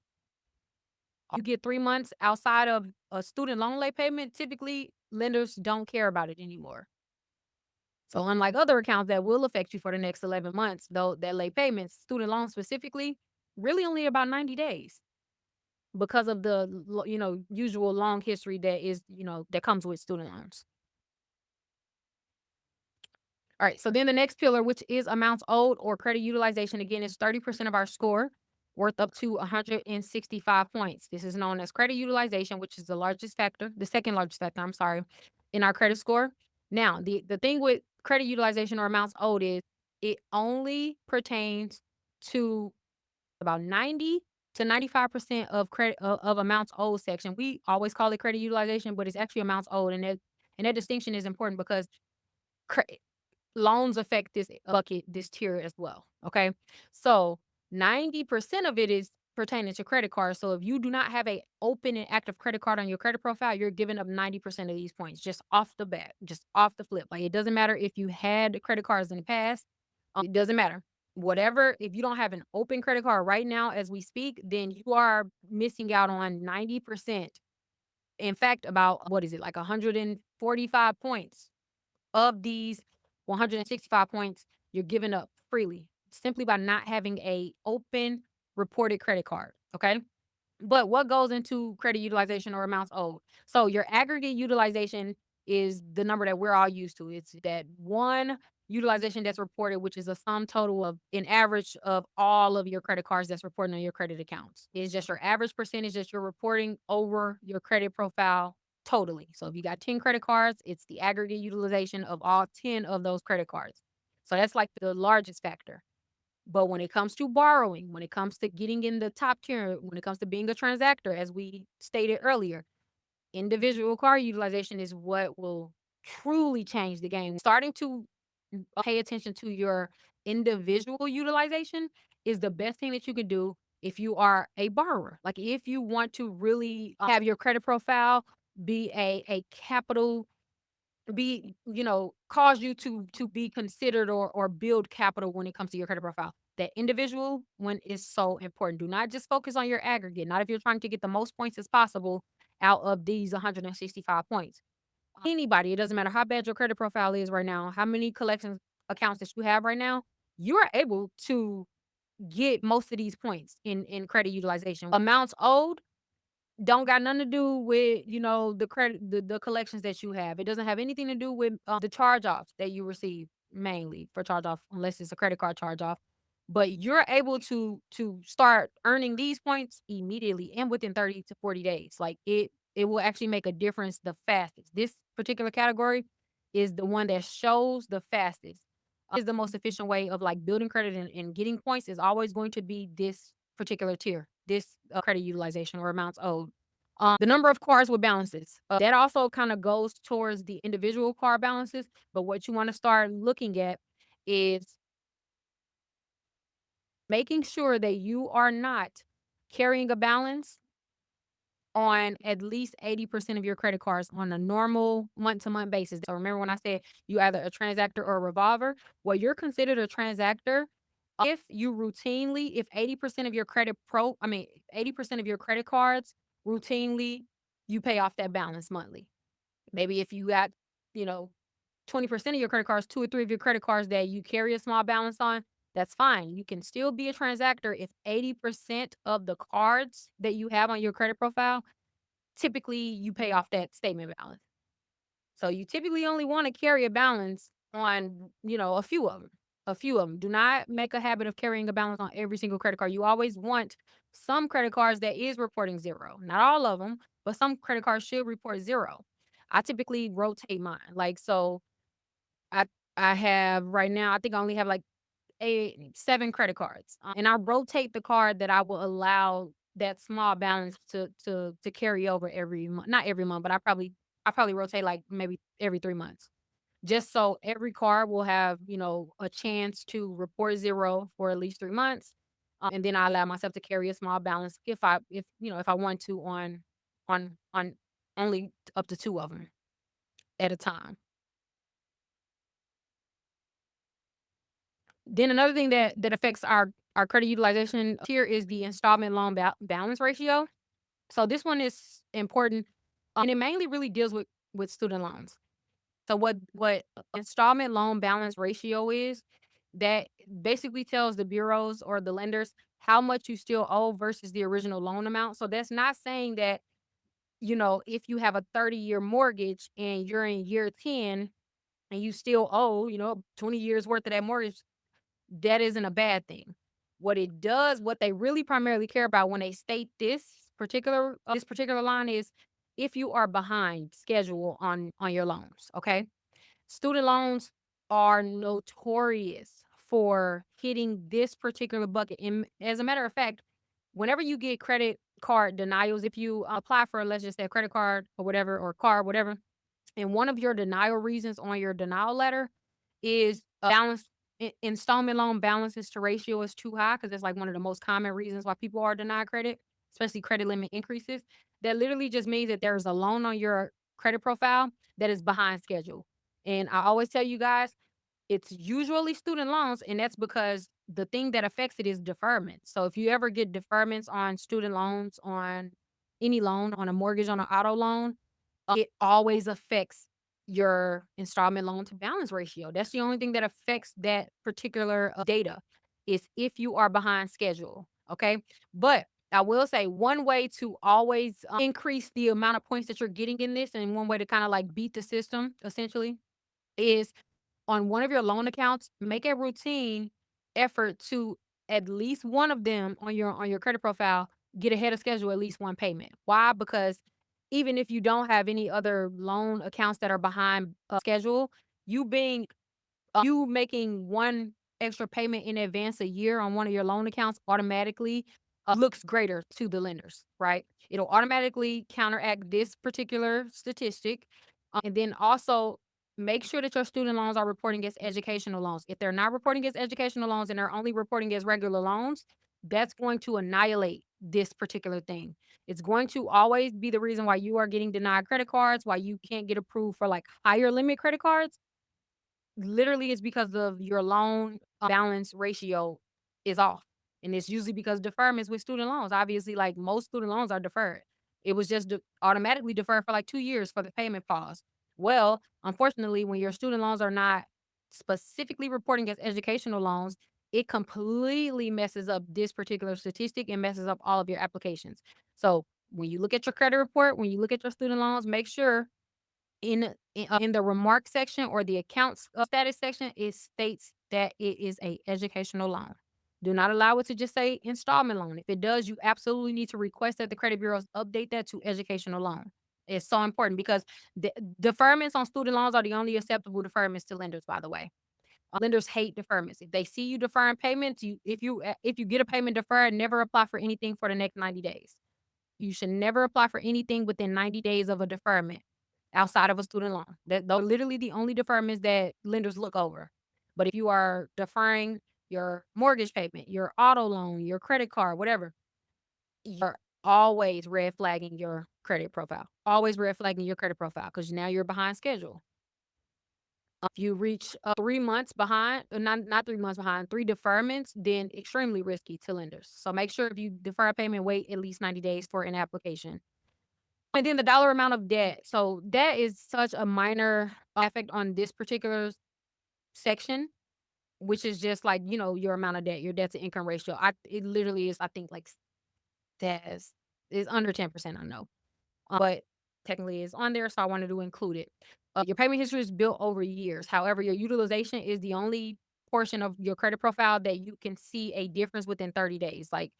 You get 3 months outside of a student loan late payment, typically lenders don't care about it anymore. So unlike other accounts that will affect you for the next 11 months, though that late payments, student loans specifically, really only about 90 days because of the usual long history that is, that comes with student loans. All right. So then the next pillar, which is amounts owed or credit utilization, again, is 30% of our score worth up to 165 points. This is known as credit utilization, which is the largest factor, the second largest factor, I'm sorry, in our credit score. Now, the thing with credit utilization or amounts owed is it only pertains to about 90 to 95% of credit of amounts owed section. We always call it credit utilization, but it's actually amounts owed. And that distinction is important because loans affect this bucket, this tier as well. Okay. So 90% of it is pertaining to credit cards. So if you do not have a open and active credit card on your credit profile, you're giving up 90% of these points just off the bat, just off the flip. Like it doesn't matter if you had credit cards in the past. It doesn't matter. Whatever, if you don't have an open credit card right now as we speak, then you are missing out on 90%. In fact, about what is it, like 145 points of these 165 points you're giving up freely simply by not having a open reported credit card. Okay. But what goes into credit utilization or amounts owed? So your aggregate utilization is the number that we're all used to. It's that one utilization that's reported, which is a sum total of an average of all of your credit cards that's reported on your credit accounts. It's just your average percentage that you're reporting over your credit profile totally. So if you got 10 credit cards, it's the aggregate utilization of all 10 of those credit cards. So that's like the largest factor. But when it comes to borrowing, when it comes to getting in the top tier, when it comes to being a transactor, as we stated earlier, individual car utilization is what will truly change the game. Starting to pay attention to your individual utilization is the best thing that you can do if you are a borrower. Like if you want to really have your credit profile be a capital be cause you to be considered or build capital when it comes to your credit profile. That individual one is so important. Do not just focus on your aggregate, not if you're trying to get the most points as possible out of these 165 points. Anybody, it doesn't matter how bad your credit profile is right now, how many collections accounts that you have right now, you are able to get most of these points in credit utilization. Amounts owed don't got nothing to do with, the credit the collections that you have. It doesn't have anything to do with, the charge-offs that you receive, mainly for charge-off, unless it's a credit card charge-off. But you're able to start earning these points immediately and within 30 to 40 days. Like, it will actually make a difference the fastest. This particular category is the one that shows the fastest. Is the most efficient way of, like, building credit and getting points is always going to be this particular tier, this, credit utilization or amounts owed. The number of cards with balances, that also kinda goes towards the individual card balances, but what you wanna start looking at is making sure that you are not carrying a balance on at least 80% of your credit cards on a normal month-to-month basis. So remember when I said you either a transactor or a revolver? Well, you're considered a transactor if you routinely if 80% of your 80% of your credit cards routinely you pay off that balance monthly. Maybe if you got, you know, 20% of your credit cards, 2 or 3 of your credit cards that you carry a small balance on, that's fine. You can still be a transactor if 80% of the cards that you have on your credit profile, typically you pay off that statement balance. So you typically only wanna carry a balance on, a few of them. A few of them. Do not make a habit of carrying a balance on every single credit card. You always want some credit cards that is reporting 0. Not all of them, but some credit cards should report 0. I typically rotate mine. Like, so I I have right now, I think I only have, like, 7 credit cards, and I rotate the card that I will allow that small balance to carry over every month. Not every month, but I probably rotate, like, maybe every 3 months. Just so every card will have, a chance to report 0 for at least 3 months, and then I allow myself to carry a small balance if I want to on only up to 2 of them at a time. Then another thing that affects our credit utilization here is the installment loan balance ratio. So this one is important, and it mainly really deals with student loans. So what installment loan balance ratio is, that basically tells the bureaus or the lenders how much you still owe versus the original loan amount. So that's not saying that, if you have a 30-year mortgage and you're in year 10 and you still owe, 20 years worth of that mortgage, that isn't a bad thing. What they really primarily care about when they state this particular line is if you are behind schedule on your loans, okay? Student loans are notorious for hitting this particular bucket. And as a matter of fact, whenever you get credit card denials, if you apply for, let's just say, a credit card or whatever, or car, whatever, and one of your denial reasons on your denial letter is balance installment loan balances to ratio is too high, because it's like one of the most common reasons why people are denied credit, especially credit limit increases. That literally just means that there's a loan on your credit profile that is behind schedule. And I always tell you guys, it's usually student loans, and that's because the thing that affects it is deferment. So if you ever get deferments on student loans, on any loan, on a mortgage, on an auto loan, it always affects your installment loan to balance ratio. That's the only thing that affects that particular, data, is if you are behind schedule, okay? But I will say one way to always, increase the amount of points that you're getting in this, and one way to kinda, like, beat the system, essentially, is on one of your loan accounts, make a routine effort to at least one of them on your credit profile get ahead of schedule at least one payment. Why? Because even if you don't have any other loan accounts that are behind, schedule, you being you making one extra payment in advance a year on one of your loan accounts automatically looks greater to the lenders, right? It'll automatically counteract this particular statistic. And then also make sure that your student loans are reporting as educational loans. If they're not reporting as educational loans and they're only reporting as regular loans, that's going to annihilate this particular thing. It's going to always be the reason why you are getting denied credit cards, why you can't get approved for like higher limit credit cards. Literally, it's because of your loan balance ratio is off, and it's usually because deferments with student loans. Obviously, like, most student loans are deferred. It was just automatically deferred for, like, 2 years for the payment pause. Well, unfortunately, when your student loans are not specifically reporting as educational loans, it completely messes up this particular statistic and messes up all of your applications. So, when you look at your credit report, when you look at your student loans, make sure in the remarks section or the accounts status section, it states that it is a educational loan. Do not allow it to just say installment loan. If it does, you absolutely need to request that the credit bureaus update that to educational loan. It's so important because the deferments on student loans are the only acceptable deferments to lenders, by the way. Lenders hate deferments. If they see you deferring payments, if you get a payment deferred, never apply for anything for the next 90 days. You should never apply for anything within 90 days of a deferment outside of a student loan. Those are literally the only deferments that lenders look over. But if you are deferring your mortgage payment, your auto loan, your credit card, whatever, you're always red flagging your credit profile. Always red flagging your credit profile because now you're behind schedule. If you reach 3 months behind, not 3 months behind, three deferments, then extremely risky to lenders. So make sure if you defer a payment, wait at least 90 days for an application. And then the dollar amount of debt. So debt is such a minor effect on this particular section, which is just like, your amount of debt, your debt to income ratio. It literally is, I think, like, says is under 10%, I know. But technically it's on there, so I wanted to include it. Your payment history is built over years. However, your utilization is the only portion of your credit profile that you can see a difference within 30 days. Like,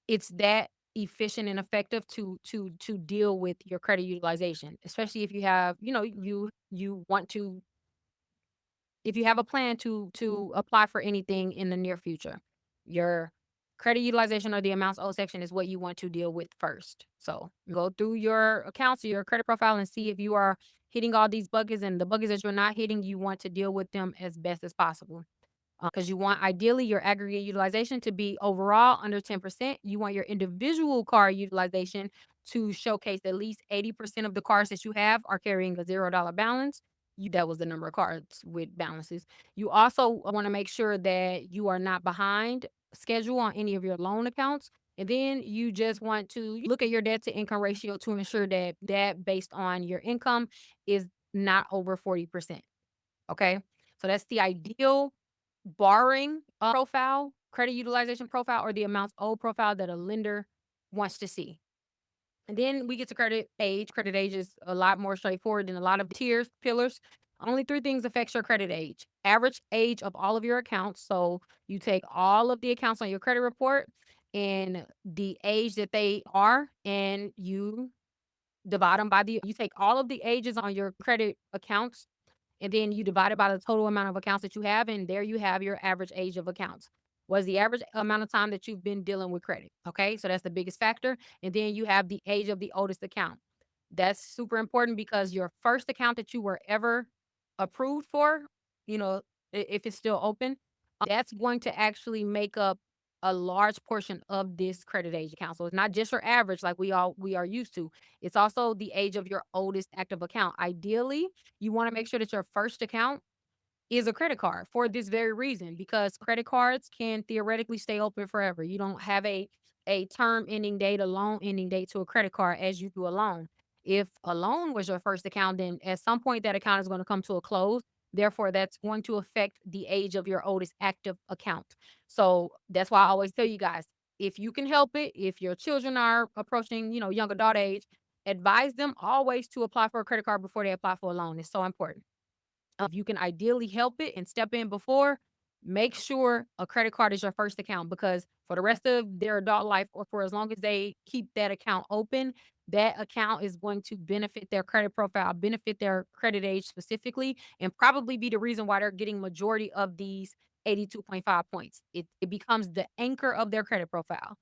it's that efficient and effective to deal with your credit utilization, especially if you have, you want to if you have a plan to apply for anything in the near future. Your credit utilization or the amounts owed section is what you want to deal with first. So go through your accounts, your credit profile, and see if you are hitting all these buckets, and the buckets that you're not hitting, you want to deal with them as best as possible. Because you want ideally your aggregate utilization to be overall under 10%. You want your individual car utilization to showcase at least 80% of the cars that you have are carrying a $0 balance. That was the number of cards with balances. You also want to make sure that you are not behind schedule on any of your loan accounts. And then you just want to look at your debt to income ratio to ensure that based on your income is not over 40%. Okay. So that's the ideal borrowing profile, credit utilization profile, or the amounts owed profile that a lender wants to see. And then we get to credit age. Credit age is a lot more straightforward than a lot of tiers, pillars. Only three things affects your credit age. Average age of all of your accounts. So you take all of the accounts on your credit report and the age that they are, and you divide them by you take all of the ages on your credit accounts, and then you divide it by the total amount of accounts that you have, and there you have your average age of accounts. Was the average amount of time that you've been dealing with credit? Okay, so that's the biggest factor. And then you have the age of the oldest account. That's super important because your first account that you were ever approved for, you know, if it's still open, that's going to actually make up a large portion of this credit age account. So it's not just your average like we are used to. It's also the age of your oldest active account. Ideally, you want to make sure that your first account is a credit card for this very reason, because credit cards can theoretically stay open forever. You don't have a term ending date, a loan ending date to a credit card as you do a loan. If a loan was your first account, then at some point that account is going to come to a close. Therefore, that's going to affect the age of your oldest active account. So that's why I always tell you guys, if you can help it, if your children are approaching, young adult age, advise them always to apply for a credit card before they apply for a loan. It's so important. If you can ideally help it and step in before, make sure a credit card is your first account, because for the rest of their adult life, or for as long as they keep that account open, that account is going to benefit their credit profile, benefit their credit age specifically, and probably be the reason why they're getting majority of these 82.5 points. It becomes the anchor of their credit profile.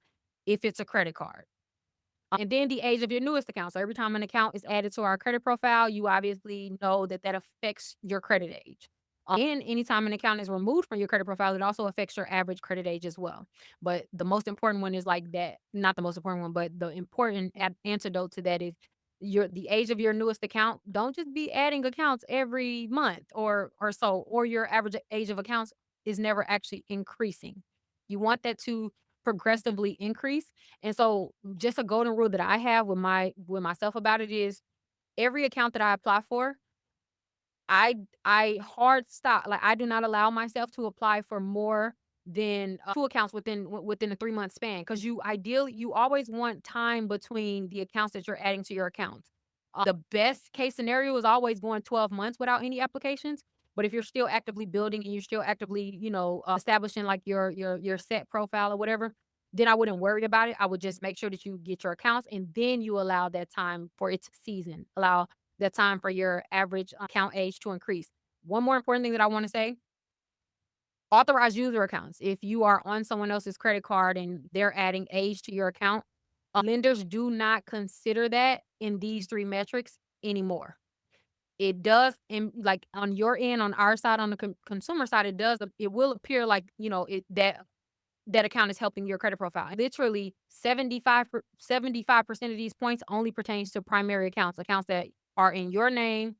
if it's a credit card. And then the age of your newest account. So every time an account is added to our credit profile, you obviously know that that affects your credit age. And anytime an account is removed from your credit profile, it also affects your average credit age as well. But the most important one is like that, not the most important one, but the important antidote to that is the age of your newest account. Don't just be adding accounts every month or so, or your average age of accounts is never actually increasing. You want that to progressively increase. And so just a golden rule that I have with myself about it is every account that I apply for, I hard stop. Like I do not allow myself to apply for more than 2 accounts within a 3-month span because you always want time between the accounts that you're adding to your account. The best case scenario is always going 12 months without any applications. But if you're still actively building and you're still actively, establishing like your set profile or whatever, then I wouldn't worry about it. I would just make sure that you get your accounts and then you allow that time for its season. Allow that time for your average account age to increase. One more important thing that I want to say, authorized user accounts. If you are on someone else's credit card and they're adding age to your account, lenders do not consider that in these 3 metrics anymore. It does in like on your end, on our side, on the consumer side, it will appear like, that account is helping your credit profile. Literally 75% of these points only pertains to primary accounts that are in your name,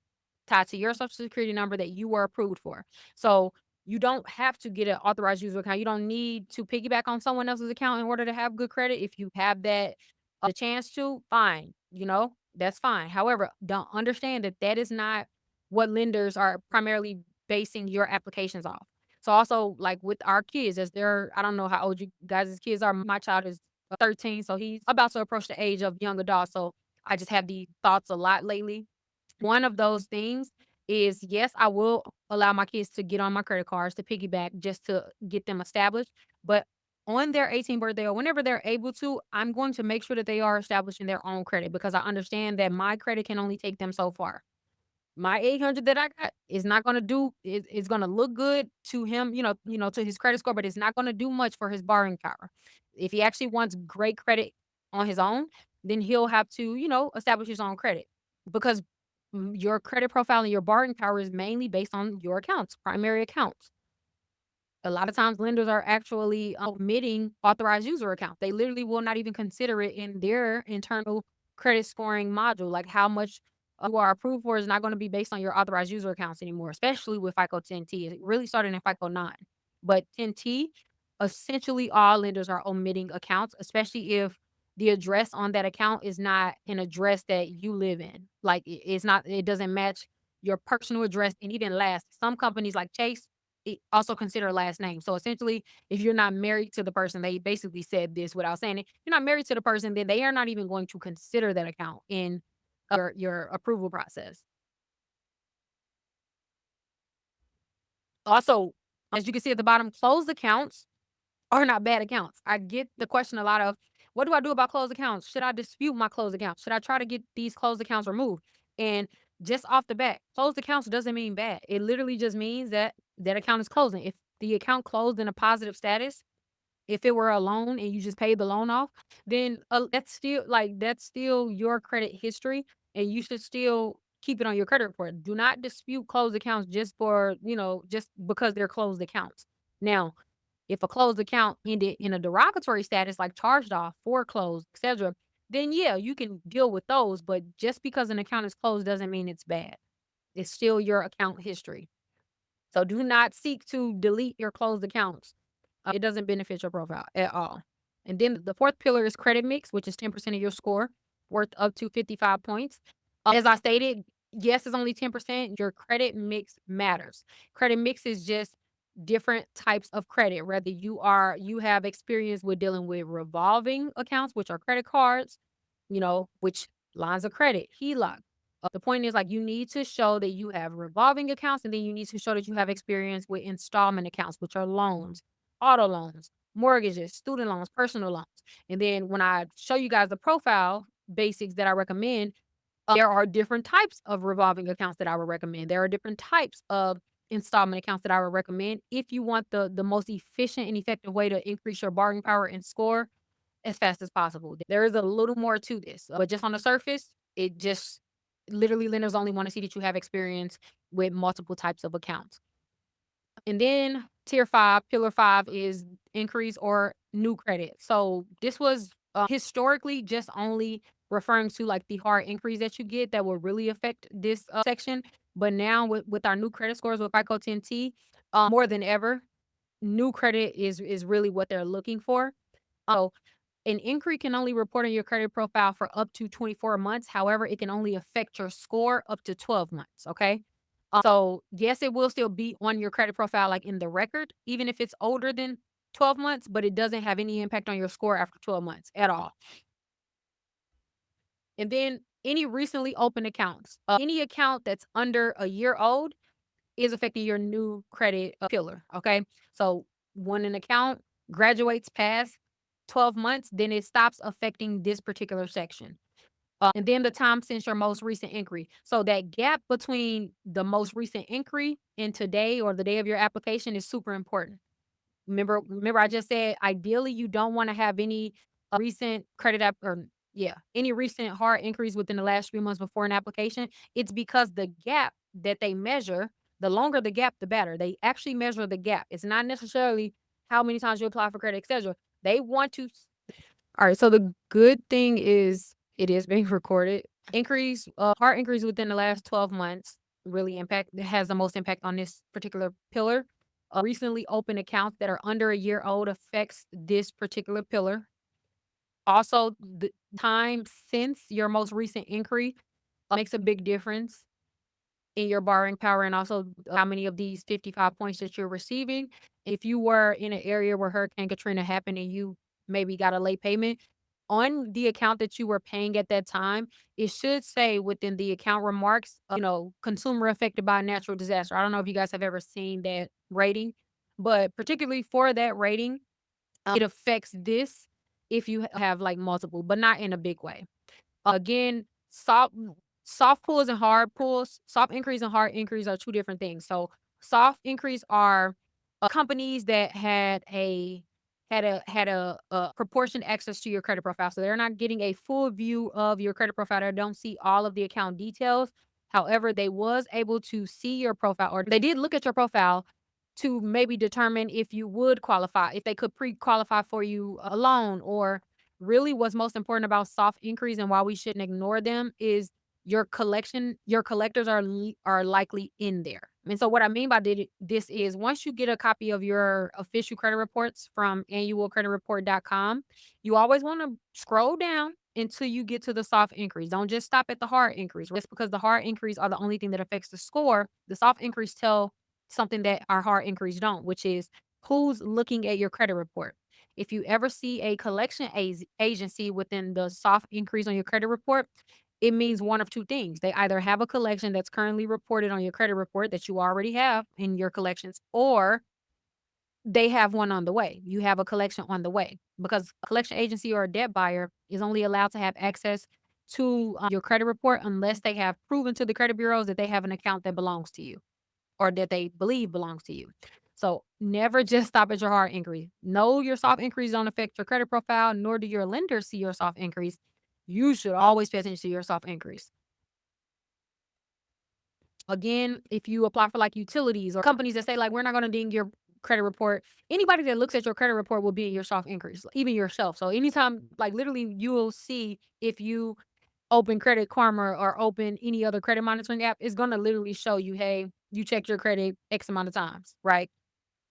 tied to your social security number that you were approved for. So you don't have to get an authorized user account. You don't need to piggyback on someone else's account in order to have good credit. If you have that the chance to, fine, that's fine. However, don't understand that that is not what lenders are primarily basing your applications off. So also, like with our kids, I don't know how old you guys' kids are. My child is 13, so he's about to approach the age of young adult. So I just have these thoughts a lot lately. One of those things is yes, I will allow my kids to get on my credit cards to piggyback just to get them established. But on their 18th birthday or whenever they're able to, I'm going to make sure that they are establishing their own credit because I understand that my credit can only take them so far. My 800 that I got is not gonna do it's gonna look good to him, to his credit score, but it's not gonna do much for his borrowing power. If he actually wants great credit on his own, then he'll have to, establish his own credit because your credit profile and your borrowing power is mainly based on your accounts, primary accounts. A lot of times lenders are actually omitting authorized user accounts. They literally will not even consider it in their internal credit scoring module. Like how much you are approved for is not going to be based on your authorized user accounts anymore, especially with FICO 10T. It really started in FICO 9. But 10T, essentially all lenders are omitting accounts, especially if the address on that account is not an address that you live in. Like it doesn't match your personal address and even last. Some companies like Chase also consider last name. So essentially, if you're not married to the person, they basically said this without saying it. You're not married to the person, then they are not even going to consider that account in your approval process. Also, as you can see at the bottom, closed accounts are not bad accounts. I get the question a lot of, what do I do about closed accounts? Should I dispute my closed accounts? Should I try to get these closed accounts removed? And just off the bat, closed accounts doesn't mean bad. It literally just means that that account is closing. If the account closed in a positive status, if it were a loan and you just paid the loan off, then that's still your credit history, and you should still keep it on your credit report. Do not dispute closed accounts just because they're closed accounts. Now, if a closed account ended in a derogatory status like charged off, foreclosed, etc., then yeah, you can deal with those. But just because an account is closed doesn't mean it's bad. It's still your account history. So do not seek to delete your closed accounts. It doesn't benefit your profile at all. And then the fourth pillar is credit mix, which is 10% of your score, worth up to 55 points. As I stated, yes, it's only 10%. Your credit mix matters. Credit mix is just different types of credit. Whether you have experience with dealing with revolving accounts, which are credit cards, which lines of credit, HELOC. The point is like you need to show that you have revolving accounts and then you need to show that you have experience with installment accounts, which are loans, auto loans, mortgages, student loans, personal loans. And then when I show you guys the profile basics that I recommend, there are different types of revolving accounts that I would recommend. There are different types of installment accounts that I would recommend if you want the most efficient and effective way to increase your borrowing power and score. as fast as possible. There is a little more to this, but just on the surface, it just literally lenders only want to see that you have experience with multiple types of accounts. And then tier 5, pillar 5 is increase or new credit. So this was historically just only referring to like the hard increase that you get that will really affect this section. But now with our new credit scores with FICO 10T, more than ever, new credit is really what they're looking for. So an inquiry can only report on your credit profile for up to 24 months. However, it can only affect your score up to 12 months. Okay. So yes, it will still be on your credit profile, like in the record, even if it's older than 12 months, but it doesn't have any impact on your score after 12 months at all. And then any recently opened accounts, any account that's under a year old is affecting your new credit pillar. Okay. So when an account graduates past 12 months, then it stops affecting this particular section. And then the time since your most recent inquiry. So that gap between the most recent inquiry and today or the day of your application is super important. Remember I just said ideally you don't want to have any recent credit app or yeah, any recent hard inquiries within the last 3 months before an application. It's because the gap that they measure, the longer the gap, the better. They actually measure the gap. It's not necessarily how many times you apply for credit, etc. They want to. All right. So the good thing is it is being recorded. Increase, hard increase within the last 12 months really has the most impact on this particular pillar. Recently opened accounts that are under a year old affects this particular pillar. Also, the time since your most recent inquiry makes a big difference in your borrowing power and also how many of these 55 points that you're receiving. If you were in an area where Hurricane Katrina happened and you maybe got a late payment on the account that you were paying at that time, it should say within the account remarks, consumer affected by a natural disaster. I don't know if you guys have ever seen that rating, but particularly for that rating, it affects this if you have like multiple, but not in a big way. Again, soft pulls and hard pulls, soft increase and hard increase are two different things. So soft increase are companies that had a proportioned access to your credit profile. So they're not getting a full view of your credit profile. They don't see all of the account details. However, they was able to see your profile or they did look at your profile to maybe determine if you would qualify, if they could pre-qualify for you a loan or really what's most important about soft inquiries and why we shouldn't ignore them is your collectors are likely in there. And so what I mean by this is once you get a copy of your official credit reports from annualcreditreport.com, you always want to scroll down until you get to the soft inquiries. Don't just stop at the hard inquiries. Just because the hard inquiries are the only thing that affects the score, the soft inquiries tell something that our hard inquiries don't, which is who's looking at your credit report. If you ever see a collection agency within the soft increase on your credit report, it means one of two things. They either have a collection that's currently reported on your credit report that you already have in your collections, or they have one on the way. You have a collection on the way because a collection agency or a debt buyer is only allowed to have access to your credit report unless they have proven to the credit bureaus that they have an account that belongs to you or that they believe belongs to you. So never just stop at your hard inquiry. No, your soft inquiries don't affect your credit profile, nor do your lenders see your soft inquiries. You should always pay attention to your soft inquiries. Again, if you apply for like utilities or companies that say like we're not going to ding your credit report, anybody that looks at your credit report will be in your soft inquiries, even yourself. So anytime, like literally, you will see if you open Credit Karma or open any other credit monitoring app, it's going to literally show you, hey, you checked your credit X amount of times, right?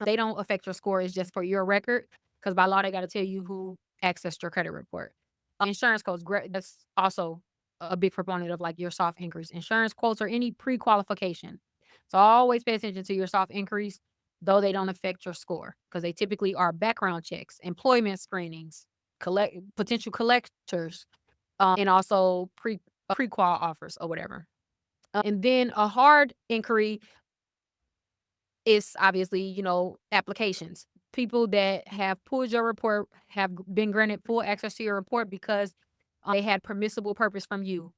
They don't affect your score. It's just for your record because by law, they got to tell you who accessed your credit report. Insurance quotes, that's also a big proponent of like your soft inquiries. Insurance quotes or any pre-qualification. So always pay attention to your soft inquiries, though they don't affect your score because they typically are background checks, employment screenings, potential collectors, and also pre-qual offers or whatever. And then a hard inquiry is obviously, applications. People that have pulled your report have been granted full access to your report because they had permissible purpose from you.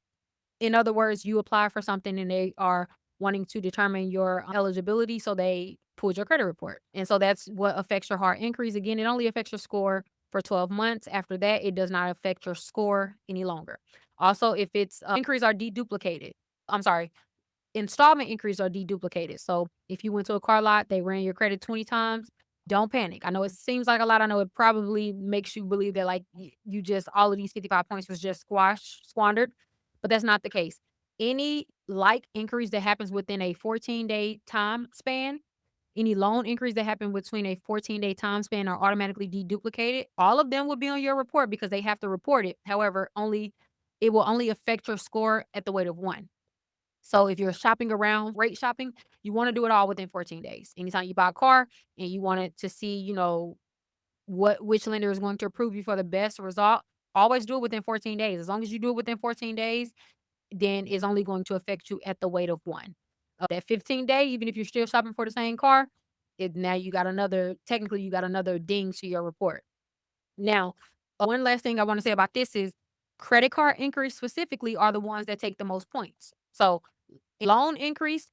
In other words, you apply for something and they are wanting to determine your eligibility, so they pulled your credit report. And so that's what affects your hard inquiries. Again, it only affects your score for 12 months. After that, it does not affect your score any longer. Also, if it's inquiries are deduplicated. I'm sorry, installment inquiries are deduplicated. So if you went to a car lot, they ran your credit 20 times, don't panic. I know it seems like a lot. I know it probably makes you believe that like you just all of these 55 points was just squandered, but that's not the case. Any like inquiries that happens within a 14-day time span, any loan inquiries that happen between a 14-day time span are automatically deduplicated. All of them will be on your report because they have to report it. However, only it will only affect your score at the weight of 1. So if you're shopping around, rate shopping, you wanna do it all within 14 days. Anytime you buy a car and you wanted to see, which lender is going to approve you for the best result, always do it within 14 days. As long as you do it within 14 days, then it's only going to affect you at the weight of 1. That 15th day, even if you're still shopping for the same car, now you got another technically, you got another ding to your report. Now, one last thing I wanna say about this is credit card inquiries specifically are the ones that take the most points. So, loan increase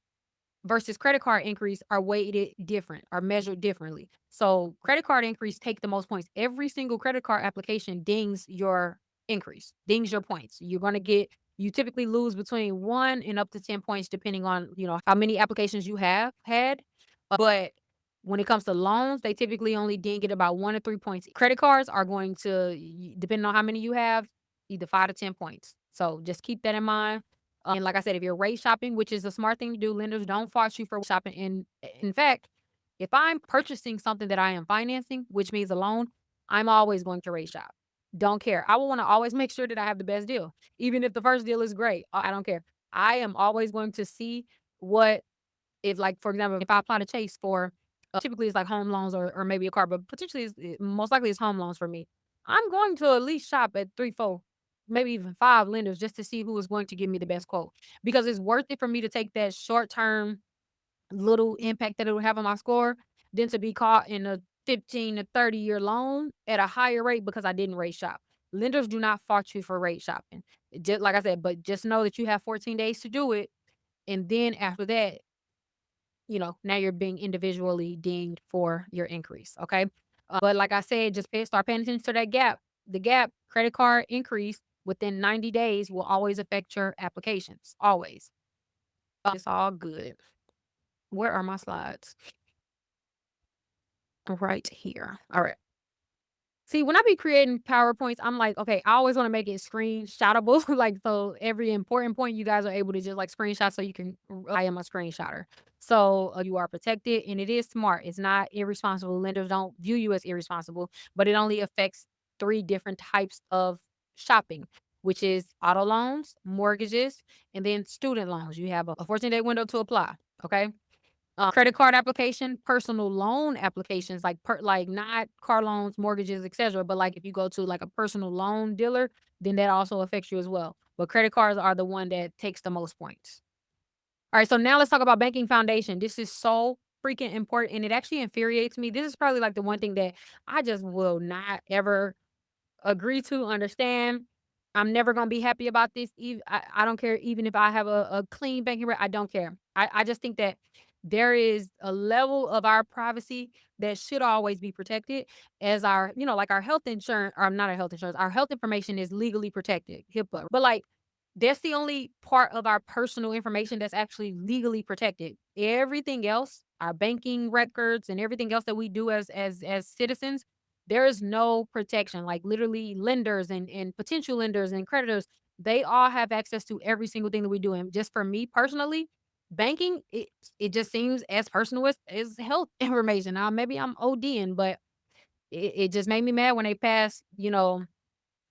versus credit card increase are weighted different, are measured differently. So credit card increase take the most points. Every single credit card application dings your increase, dings your points. You typically lose between 1 and up to 10 points depending on, how many applications you have had. But when it comes to loans, they typically only ding it about 1 to 3 points. Credit cards are going to, depending on how many you have, either 5 to 10 points. So just keep that in mind. And like I said, if you're rate shopping, which is a smart thing to do, lenders don't fault you for shopping. In fact, if I'm purchasing something that I am financing, which means a loan, I'm always going to rate shop. Don't care. I will want to always make sure that I have the best deal. Even if the first deal is great, I don't care. I am always going to see what if, like, for example, if I apply to Chase for, typically it's like home loans or maybe a car, but potentially most likely it's home loans for me. I'm going to at least shop at 3, 4, maybe even 5 lenders just to see who is going to give me the best quote because it's worth it for me to take that short term little impact that it will have on my score than to be caught in a 15 to 30-year loan at a higher rate because I didn't rate shop. Lenders do not fault you for rate shopping. Just like I said, but just know that you have 14 days to do it. And then after that, now you're being individually dinged for your increase. Okay. But like I said, just start paying attention to that gap. The gap credit card increase within 90 days will always affect your applications. Always. It's all good. Where are my slides? Right here. All right. See, when I be creating PowerPoints, I'm like, okay, I always want to make it screenshotable. Like, so every important point you guys are able to just like screenshot so you can, I am a screenshotter. So you are protected and it is smart. It's not irresponsible. Lenders don't view you as irresponsible, but it only affects 3 different types of shopping, which is auto loans, mortgages, and then student loans. You have a 14-day window to apply. Okay. Credit card application, personal loan applications, like not car loans, mortgages, etc. But like if you go to like a personal loan dealer, then that also affects you as well. But credit cards are the one that takes the most points. All right, so now let's talk about banking foundation. This is so freaking important, and it actually infuriates me. This is probably like the one thing that I just will not ever agree to, understand. I'm never gonna be happy about this. I don't care even if I have a clean banking I don't care. I just think that there is a level of our privacy that should always be protected as our, like our health insurance, or not our health insurance, our health information is legally protected, HIPAA. But like that's the only part of our personal information that's actually legally protected. Everything else, our banking records and everything else that we do as citizens, there is no protection. Like literally lenders and potential lenders and creditors, they all have access to every single thing that we do. And just for me personally, banking, it just seems as personal as health information. Now maybe I'm ODing, but it just made me mad when they passed,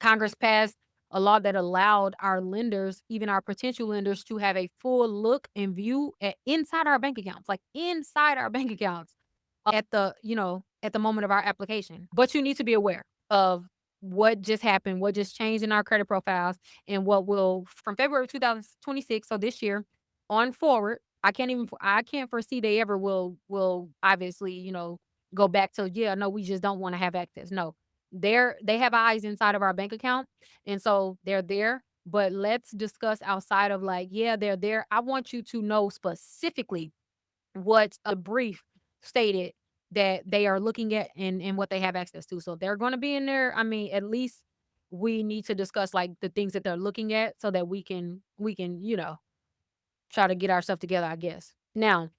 Congress passed a law that allowed our lenders, even our potential lenders, to have a full look and view inside our bank accounts, like inside our bank accounts at the moment of our application. But you need to be aware of what just happened, what just changed in our credit profiles, and what will from February 2026, so this year on forward. I can't foresee they ever will obviously, go back to, yeah, no, we just don't want to have access. No. They have eyes inside of our bank account. And so they're there. But let's discuss outside of like, yeah, they're there. I want you to know specifically what a brief stated that they are looking at and what they have access to. So they're going to be in there. I mean, at least we need to discuss like the things that they're looking at so that we can, try to get ourselves together, I guess. Now,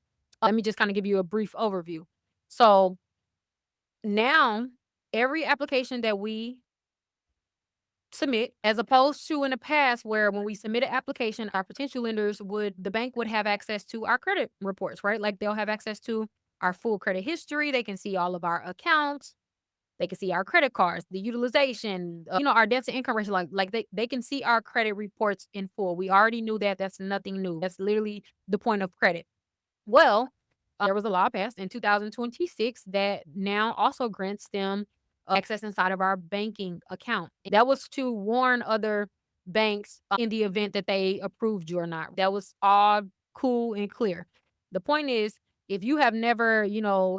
let me just kind of give you a brief overview. So now every application that we submit, as opposed to in the past where when we submit an application, our potential lenders the bank would have access to our credit reports, right? Like they'll have access to our full credit history. They can see all of our accounts. They can see our credit cards, the utilization, our debt to income ratio. Like they can see our credit reports in full. We already knew that. That's nothing new. That's literally the point of credit. Well, there was a law passed in 2026 that now also grants them access inside of our banking account. That was to warn other banks in the event that they approved you or not. That was all cool and clear. The point is, if you have never,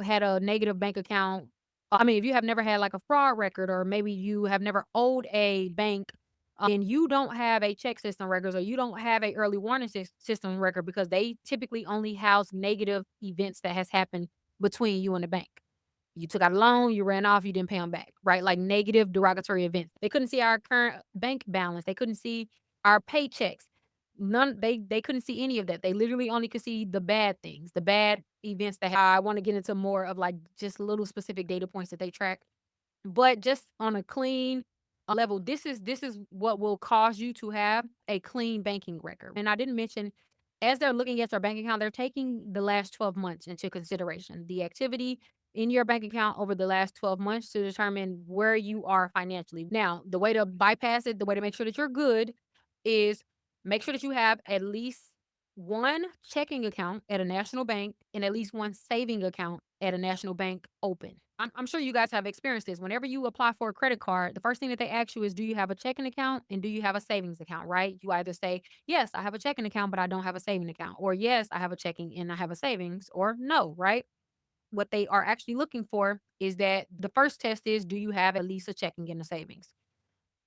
had a negative bank account, I mean, if you have never had like a fraud record, or maybe you have never owed a bank, and you don't have a check system records, or you don't have a early warning system record, because they typically only house negative events that has happened between you and the bank. You took out a loan, you ran off, you didn't pay them back, right? Like negative derogatory events. They couldn't see our current bank balance. They couldn't see our paychecks. They couldn't see any of that. They literally only could see the bad things, the bad events that I want to get into more of, like just little specific data points that they track. But just on a clean level, this is what will cause you to have a clean banking record. And I didn't mention, as they're looking at your bank account, they're taking the last 12 months into consideration, the activity in your bank account over the last 12 months to determine where you are financially. Now, the way to bypass it, the way to make sure that you're good is make sure that you have at least one checking account at a national bank and at least one saving account at a national bank open. I'm sure you guys have experienced this. Whenever you apply for a credit card, the first thing that they ask you is, do you have a checking account and do you have a savings account, right? You either say, yes, I have a checking account, but I don't have a saving account, or yes, I have a checking and I have a savings, or no, right? What they are actually looking for is that the first test is, do you have at least a checking and a savings?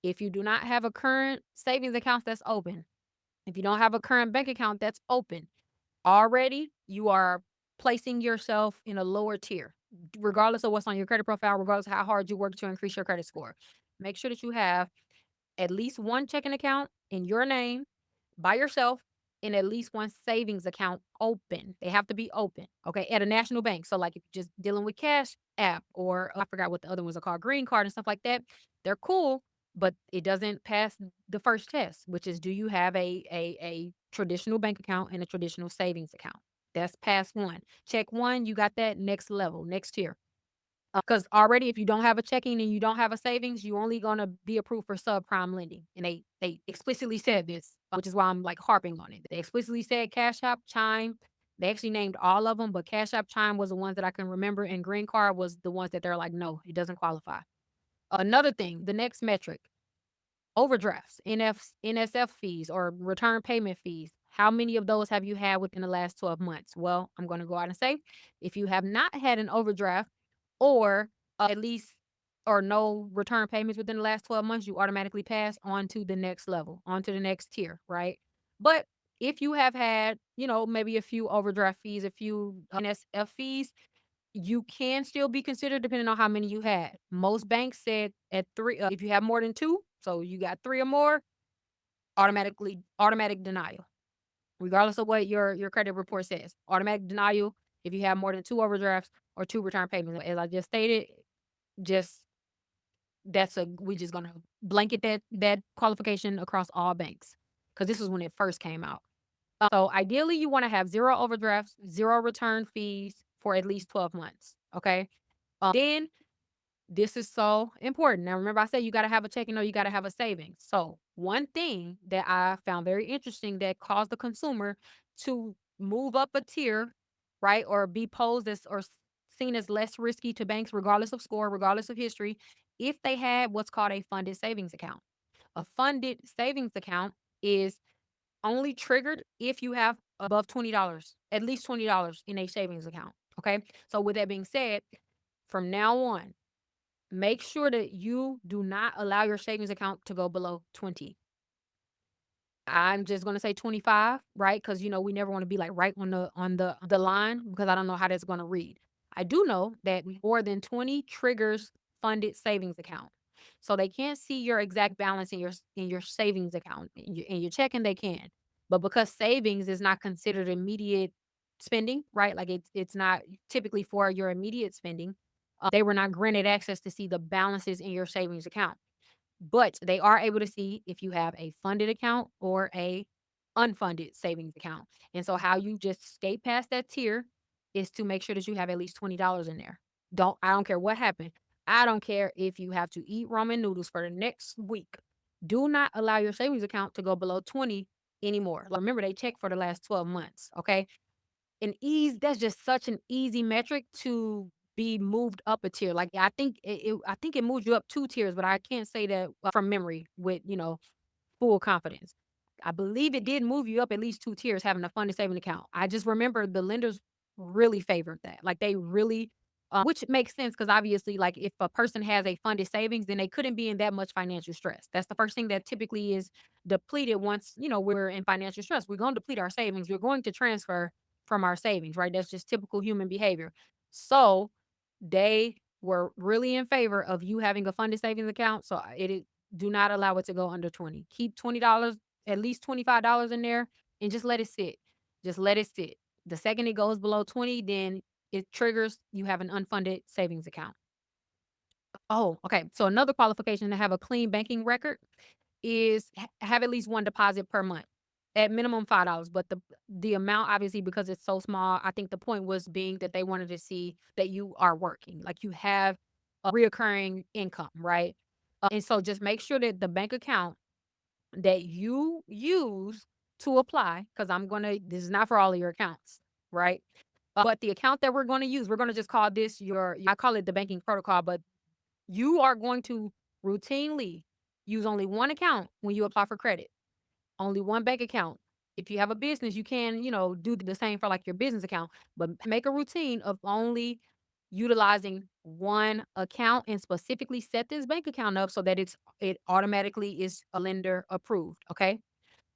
If you do not have a current savings account that's open, if you don't have a current bank account that's open, already you are placing yourself in a lower tier, regardless of what's on your credit profile, regardless of how hard you work to increase your credit score. Make sure that you have at least one checking account in your name by yourself and at least one savings account open. They have to be open, okay, at a national bank. So, like if you're just dealing with Cash App, or I forgot what the other ones are called, Green Card and stuff like that, they're cool, but it doesn't pass the first test, which is, do you have a traditional bank account and a traditional savings account? That's pass one. Check one, you got that. Next level, next tier. Because already, if you don't have a checking and you don't have a savings, you only gonna be approved for subprime lending, and they explicitly said this, which is why I'm like harping on it. They explicitly said Cash App, Chime. They actually named all of them, but Cash App, Chime was the ones that I can remember, and Green Card was the ones that they're like, no, it doesn't qualify. Another thing, the next metric: overdrafts, NSF fees, or return payment fees. How many of those have you had within the last 12 months? Well, I'm going to go out and say, if you have not had an overdraft, or at least, or no return payments within the last 12 months, you automatically pass on to the next level, on to the next tier, right? But if you have had, maybe a few overdraft fees, a few NSF fees, you can still be considered depending on how many you had. Most banks said at three, if you have more than two, so you got three or more, automatic denial, regardless of what your credit report says. Automatic denial if you have more than two overdrafts or two return payments. As I just stated, just we just gonna blanket that qualification across all banks, because this was when it first came out. So ideally, you want to have zero overdrafts, zero return fees for at least 12 months. Okay. Then this is so important. Now, remember, I said you got to have a checking or you got to have a savings. So, one thing that I found very interesting that caused the consumer to move up a tier, right, or be posed as or seen as less risky to banks, regardless of score, regardless of history, if they had what's called a funded savings account. A funded savings account is only triggered if you have above $20, at least $20 in a savings account. Okay. So, with that being said, from now on, make sure that you do not allow your savings account to go below 20. I'm just gonna say 25, right? Because we never want to be like right on the line, because I don't know how that's gonna read. I do know that more than 20 triggers funded savings account. So they can't see your exact balance in your savings account. In your checking, they can. But because savings is not considered immediate spending, right? Like it's not typically for your immediate spending. They were not granted access to see the balances in your savings account. But they are able to see if you have a funded account or a unfunded savings account. And so how you just skate past that tier is to make sure that you have at least $20 in there. I don't care what happened. I don't care if you have to eat ramen noodles for the next week. Do not allow your savings account to go below 20 anymore. Like, remember, they check for the last 12 months. Okay. That's just such an easy metric to be moved up a tier. Like, I think it moves you up 2 tiers, but I can't say that, from memory with, full confidence. I believe it did move you up at least 2 tiers having a funded saving account. I just remember the lenders really favored that. Like, they really, which makes sense because obviously, like, if a person has a funded savings, then they couldn't be in that much financial stress. That's the first thing that typically is depleted once, we're in financial stress. We're gonna deplete our savings. We're going to transfer from our savings, right? That's just typical human behavior. So, they were really in favor of you having a funded savings account. So, do not allow it to go under 20. Keep $20, at least $25 in there, and just let it sit. Just let it sit. The second it goes below 20, then it triggers you have an unfunded savings account. Oh, okay. So another qualification to have a clean banking record is have at least one deposit per month, at minimum $5. But the amount, obviously, because it's so small, I think the point was being that they wanted to see that you are working, like you have a reoccurring income, right? And so just make sure that the bank account that you use to apply, because this is not for all of your accounts, right? But the account that we're going to use, we're going to just call this I call it the banking protocol, but you are going to routinely use only one account when you apply for credit, only one bank account. If you have a business, you can, do the same for like your business account, but make a routine of only utilizing one account and specifically set this bank account up so that it automatically is a lender approved. Okay.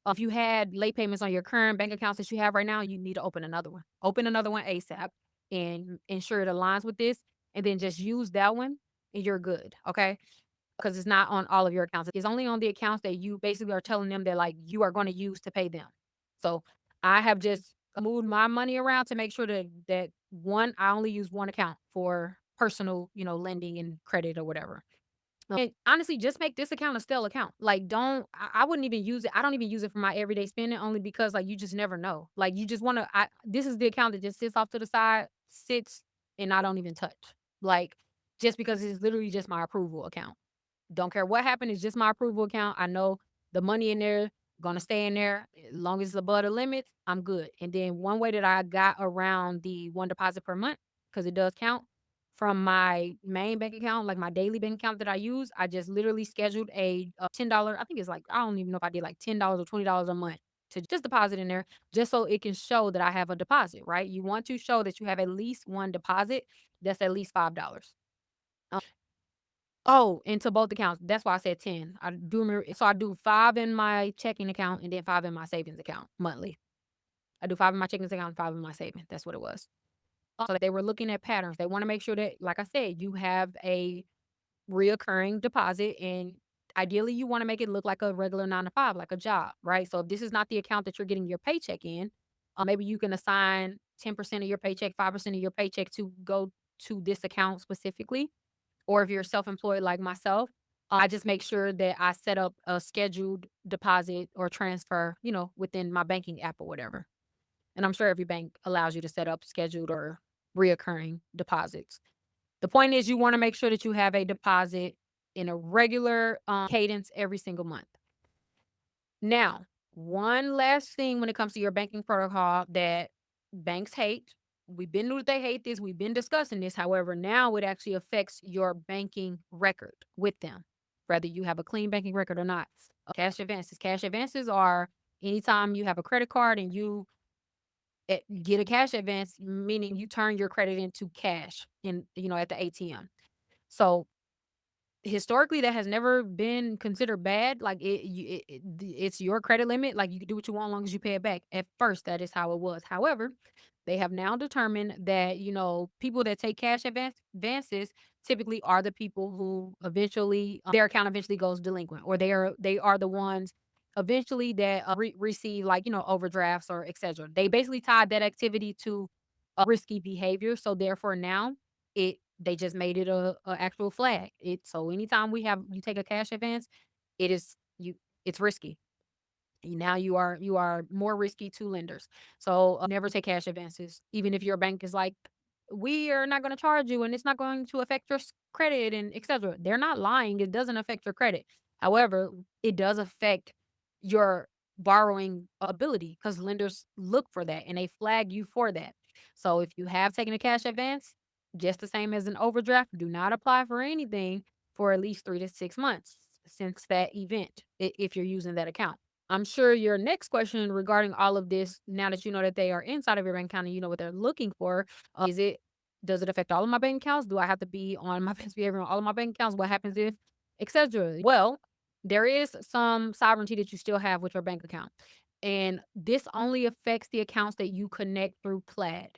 If you had late payments on your current bank accounts that you have right now, you need to open another one. Open another one ASAP and ensure it aligns with this, and then just use that one and you're good. Okay. Because it's not on all of your accounts. It's only on the accounts that you basically are telling them that like you are going to use to pay them. So I have just moved my money around to make sure that one, I only use one account for personal, lending and credit or whatever. And honestly, just make this account a stale account. Like, I wouldn't even use it. I don't even use it for my everyday spending only because like you just never know. Like you just want to, this is the account that just sits off to the side, sits, and I don't even touch. Like, just because it's literally just my approval account. Don't care what happened, it's just my approval account. I know the money in there gonna stay in there. As long as it's above the limits, I'm good. And then one way that I got around the one deposit per month, because it does count, from my main bank account, like my daily bank account that I use, I just literally scheduled a $10, I think it's like, I don't even know if I did like $10 or $20 a month to just deposit in there, just so it can show that I have a deposit, right? You want to show that you have at least one deposit that's at least $5. Oh, into both accounts. That's why I said 10. I do remember, so I do 5 in my checking account and then 5 in my savings account monthly. I do 5 in my checking account and 5 in my savings. That's what it was. So they were looking at patterns. They wanna make sure that, like I said, you have a reoccurring deposit, and ideally, you wanna make it look like a regular 9 to 5, like a job, right? So if this is not the account that you're getting your paycheck in, maybe you can assign 10% of your paycheck, 5% of your paycheck to go to this account specifically, or if you're self-employed like myself, I just make sure that I set up a scheduled deposit or transfer, within my banking app or whatever. And I'm sure every bank allows you to set up scheduled or reoccurring deposits. The point is you want to make sure that you have a deposit in a regular cadence every single month. Now, one last thing when it comes to your banking protocol that banks hate. We've been knew that they hate this. We've been discussing this. However, now it actually affects your banking record with them, whether you have a clean banking record or not. Cash advances. Cash advances are anytime you have a credit card and you get a cash advance, meaning you turn your credit into cash at the ATM. So historically, that has never been considered bad. Like it's your credit limit. Like you can do what you want as long as you pay it back. At first, that is how it was. However, They have now determined that, people that take cash advances typically are the people who eventually their account eventually goes delinquent, or they are the ones eventually that receive, like, overdrafts or etc. They basically tied that activity to risky behavior. So therefore now they just made it a actual flag. So anytime you take a cash advance, it is you it's risky. Now you are more risky to lenders. So never take cash advances, even if your bank is like, we are not going to charge you and it's not going to affect your credit and etc. They're not lying. It doesn't affect your credit. However, it does affect your borrowing ability, because lenders look for that and they flag you for that. So if you have taken a cash advance, just the same as an overdraft, do not apply for anything for at least 3 to 6 months since that event, if you're using that account. I'm sure your next question regarding all of this, now that you know that they are inside of your bank account and you know what they're looking for, is it does it affect all of my bank accounts? Do I have to be on my best behavior on all of my bank accounts? What happens if, etc.? Well, there is some sovereignty that you still have with your bank account. And this only affects the accounts that you connect through Plaid.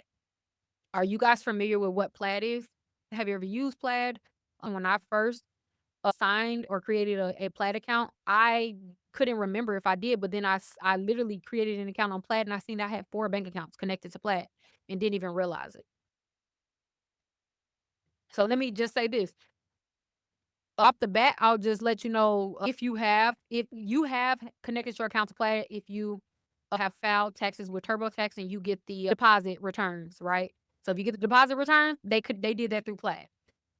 Are you guys familiar with what Plaid is? Have you ever used Plaid? When I first signed or created a Plaid account, I couldn't remember if I did, but then I literally created an account on Plaid and I seen I had 4 bank accounts connected to Plaid and didn't even realize it. So let me just say this. Off the bat, I'll just let you know, if you have connected your account to Plaid, if you have filed taxes with TurboTax and you get the deposit returns, right? So if you get the deposit return, they did that through Plaid.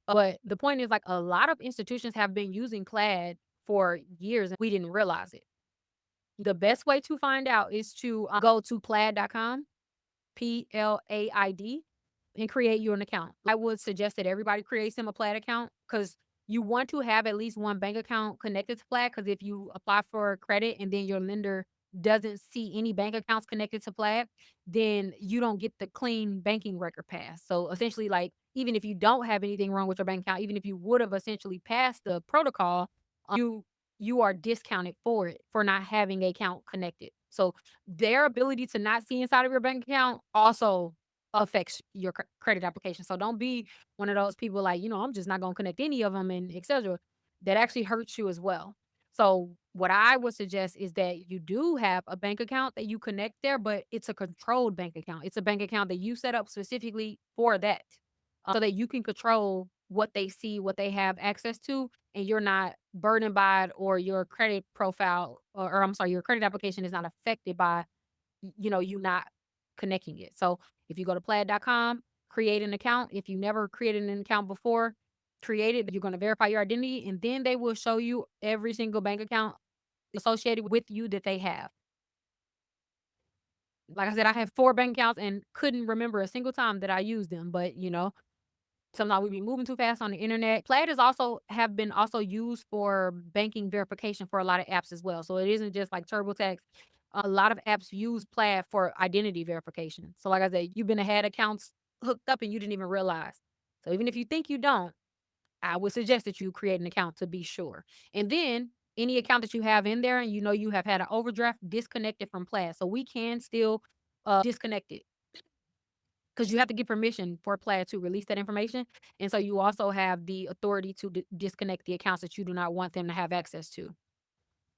But the point is, like, a lot of institutions have been using Plaid for years and we didn't realize it. The best way to find out is to go to plaid.com, PLAID, and create you an account. I would suggest that everybody creates them a Plaid account, because you want to have at least one bank account connected to Plaid. Because if you apply for credit and then your lender doesn't see any bank accounts connected to Plaid, then you don't get the clean banking record pass. So essentially, like, even if you don't have anything wrong with your bank account, even if you would have essentially passed the protocol, you you are discounted for it for not having a account connected. So their ability to not see inside of your bank account also affects your credit application. So don't be one of those people like, I'm just not going to connect any of them and etc. That actually hurts you as well. So what I would suggest is that you do have a bank account that you connect there, but it's a controlled bank account. It's a bank account that you set up specifically for that, so that you can control what they see, what they have access to, and you're not burdened by it, or your credit profile, or I'm sorry, your credit application is not affected by you not connecting it. So if you go to plaid.com, create an account. If you never created an account before, create it. You're going to verify your identity, and then they will show you every single bank account associated with you that they have. Like I said, I have 4 bank accounts and couldn't remember a single time that I used them. But sometimes we be moving too fast on the internet. Plaid is also have been also used for banking verification for a lot of apps as well. So it isn't just like TurboTax. A lot of apps use Plaid for identity verification. So like I said, you've been had accounts hooked up and you didn't even realize. So even if you think you don't, I would suggest that you create an account to be sure. And then any account that you have in there and you have had an overdraft, disconnect it from Plaid. So we can still disconnect it, because you have to get permission for Plaid to release that information. And so you also have the authority to disconnect the accounts that you do not want them to have access to.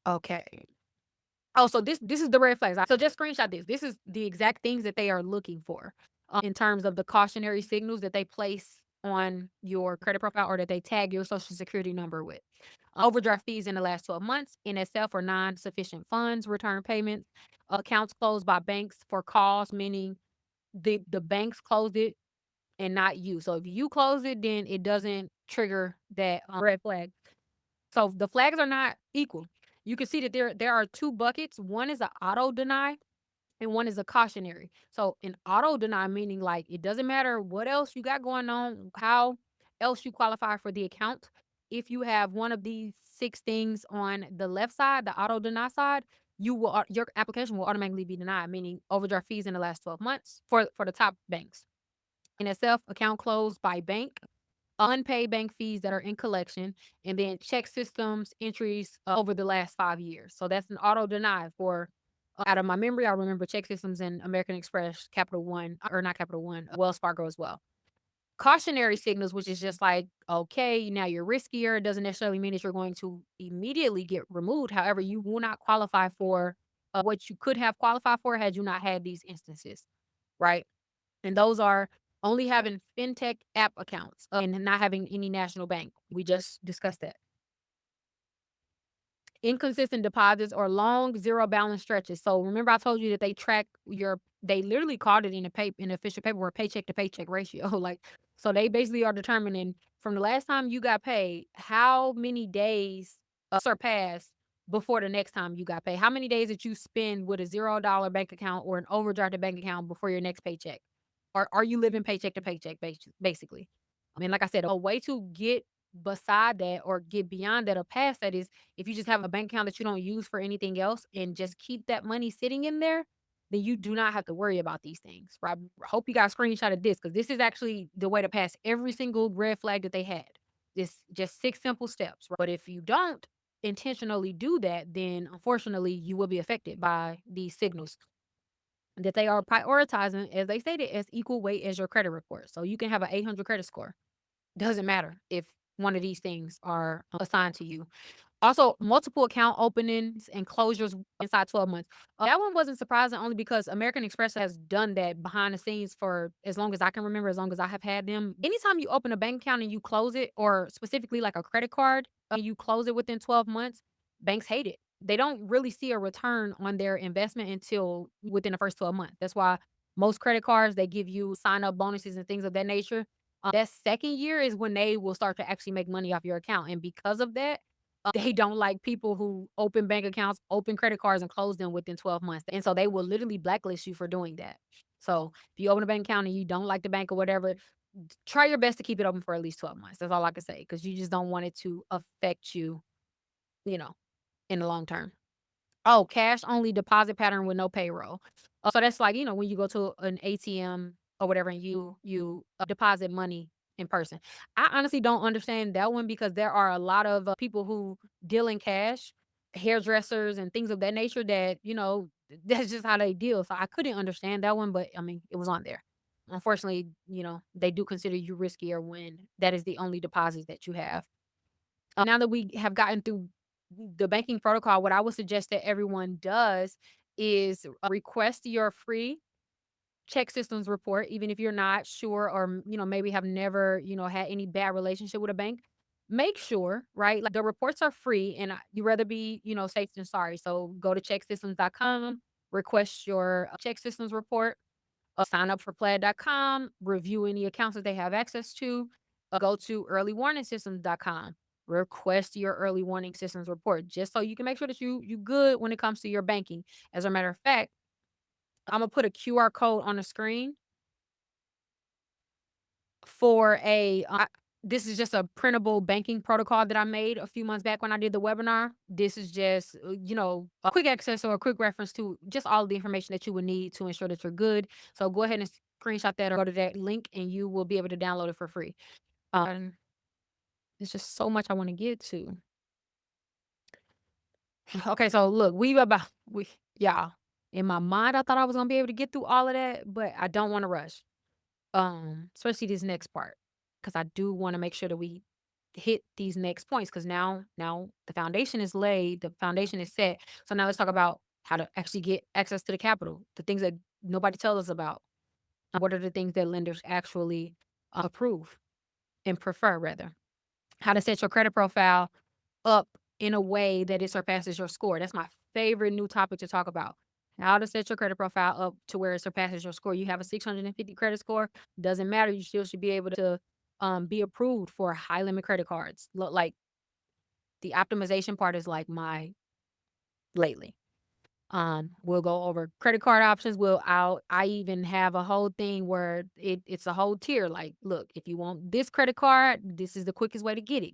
Okay. Oh, so this is the red flags. So just screenshot this. This is the exact things that they are looking for, in terms of the cautionary signals that they place on your credit profile, or that they tag your social security number with. Overdraft fees in the last 12 months, NSF for non-sufficient funds, return payments, accounts closed by banks for cause, meaning the banks closed it and not you. So if you close it, then it doesn't trigger that red flag. So the flags are not equal. You can see that there are 2 buckets. One is an auto deny and one is a cautionary. So an auto deny meaning, like, it doesn't matter what else you got going on, how else you qualify for the account. If you have one of these 6 things on the left side, the auto deny side, your application will automatically be denied, meaning overdraft fees in the last 12 months for the top banks. In itself, account closed by bank, unpaid bank fees that are in collection, and then check systems entries over the last 5 years. So that's an auto deny for Out of my memory, I remember Check Systems and American Express, Capital One, or not Capital One, Wells Fargo as well. Cautionary signals, which is just like, okay, now you're riskier. It doesn't necessarily mean that you're going to immediately get removed. However, you will not qualify for what you could have qualified for had you not had these instances, right? And those are only having fintech app accounts and not having any national bank. We just discussed that. Inconsistent deposits or long zero balance stretches. So remember I told you that they track they literally called it in in official paperwork paycheck to paycheck ratio. Like so they basically are determining from the last time you got paid, how many days surpassed before the next time you got paid. How many days that you spend with a $0 bank account or an overdrafted bank account before your next paycheck? Or are you living paycheck to paycheck basically? I mean, like I said, a way to get beside that or get beyond that or past that is if you just have a bank account that you don't use for anything else and just keep that money sitting in there, then you do not have to worry about these things, right? Hope you got a screenshot of this because this is actually the way to pass every single red flag that they had. This just 6 simple steps. Right? But if you don't intentionally do that, then unfortunately you will be affected by these signals that they are prioritizing, as they stated, as equal weight as your credit report. So you can have an 800 credit score. Doesn't matter if one of these things are assigned to you. Also, multiple account openings and closures inside 12 months. That one wasn't surprising only because American Express has done that behind the scenes for as long as I can remember, as long as I have had them. Anytime you open a bank account and you close it, or specifically like a credit card, and you close it within 12 months, banks hate it. They don't really see a return on their investment until within the first 12 months. That's why most credit cards, they give you sign up bonuses and things of that nature. That second year is when they will start to actually make money off your account. And because of that, they don't like people who open bank accounts, open credit cards, and close them within 12 months. And so they will literally blacklist you for doing that. So if you open a bank account and you don't like the bank or whatever, try your best to keep it open for at least 12 months. That's all I can say because you just don't want it to affect you, you know, in the long term. Oh, cash only deposit pattern with no payroll. So that's like, when you go to an ATM or whatever and you deposit money in person. I honestly don't understand that one because there are a lot of people who deal in cash, hairdressers and things of that nature that, that's just how they deal. So I couldn't understand that one, but I mean, it was on there. Unfortunately, they do consider you riskier when that is the only deposit that you have. Now that we have gotten through the banking protocol, what I would suggest that everyone does is request your free check systems report, even if you're not sure or, maybe have never, had any bad relationship with a bank. Make sure, right? Like the reports are free and you rather be, safe than sorry. So go to checksystems.com, request your check systems report, sign up for plaid.com, review any accounts that they have access to, go to earlywarningsystems.com, request your early warning systems report just so you can make sure that you good when it comes to your banking. As a matter of fact, I'm gonna put a QR code on the screen for this is just a printable banking protocol that I made a few months back when I did the webinar. This is just, a quick access or a quick reference to just all the information that you would need to ensure that you're good. So go ahead and screenshot that or go to that link and you will be able to download it for free. Um, there's just so much I want to get to. Okay, so look, y'all. In my mind, I thought I was gonna be able to get through all of that, but I don't want to rush. Especially this next part, because I do want to make sure that we hit these next points. Because now the foundation is laid, the foundation is set. So now let's talk about how to actually get access to the capital, the things that nobody tells us about. What are the things that lenders actually approve and prefer, rather? How to set your credit profile up in a way that it surpasses your score. That's my favorite new topic to talk about. How to set your credit profile up to where it surpasses your score. You have a 650 credit score, doesn't matter. You still should be able to be approved for high limit credit cards. Look, like the optimization part is like my lately. We'll go over credit card options. I even have a whole thing where it's a whole tier. Like, look, if you want this credit card, this is the quickest way to get it.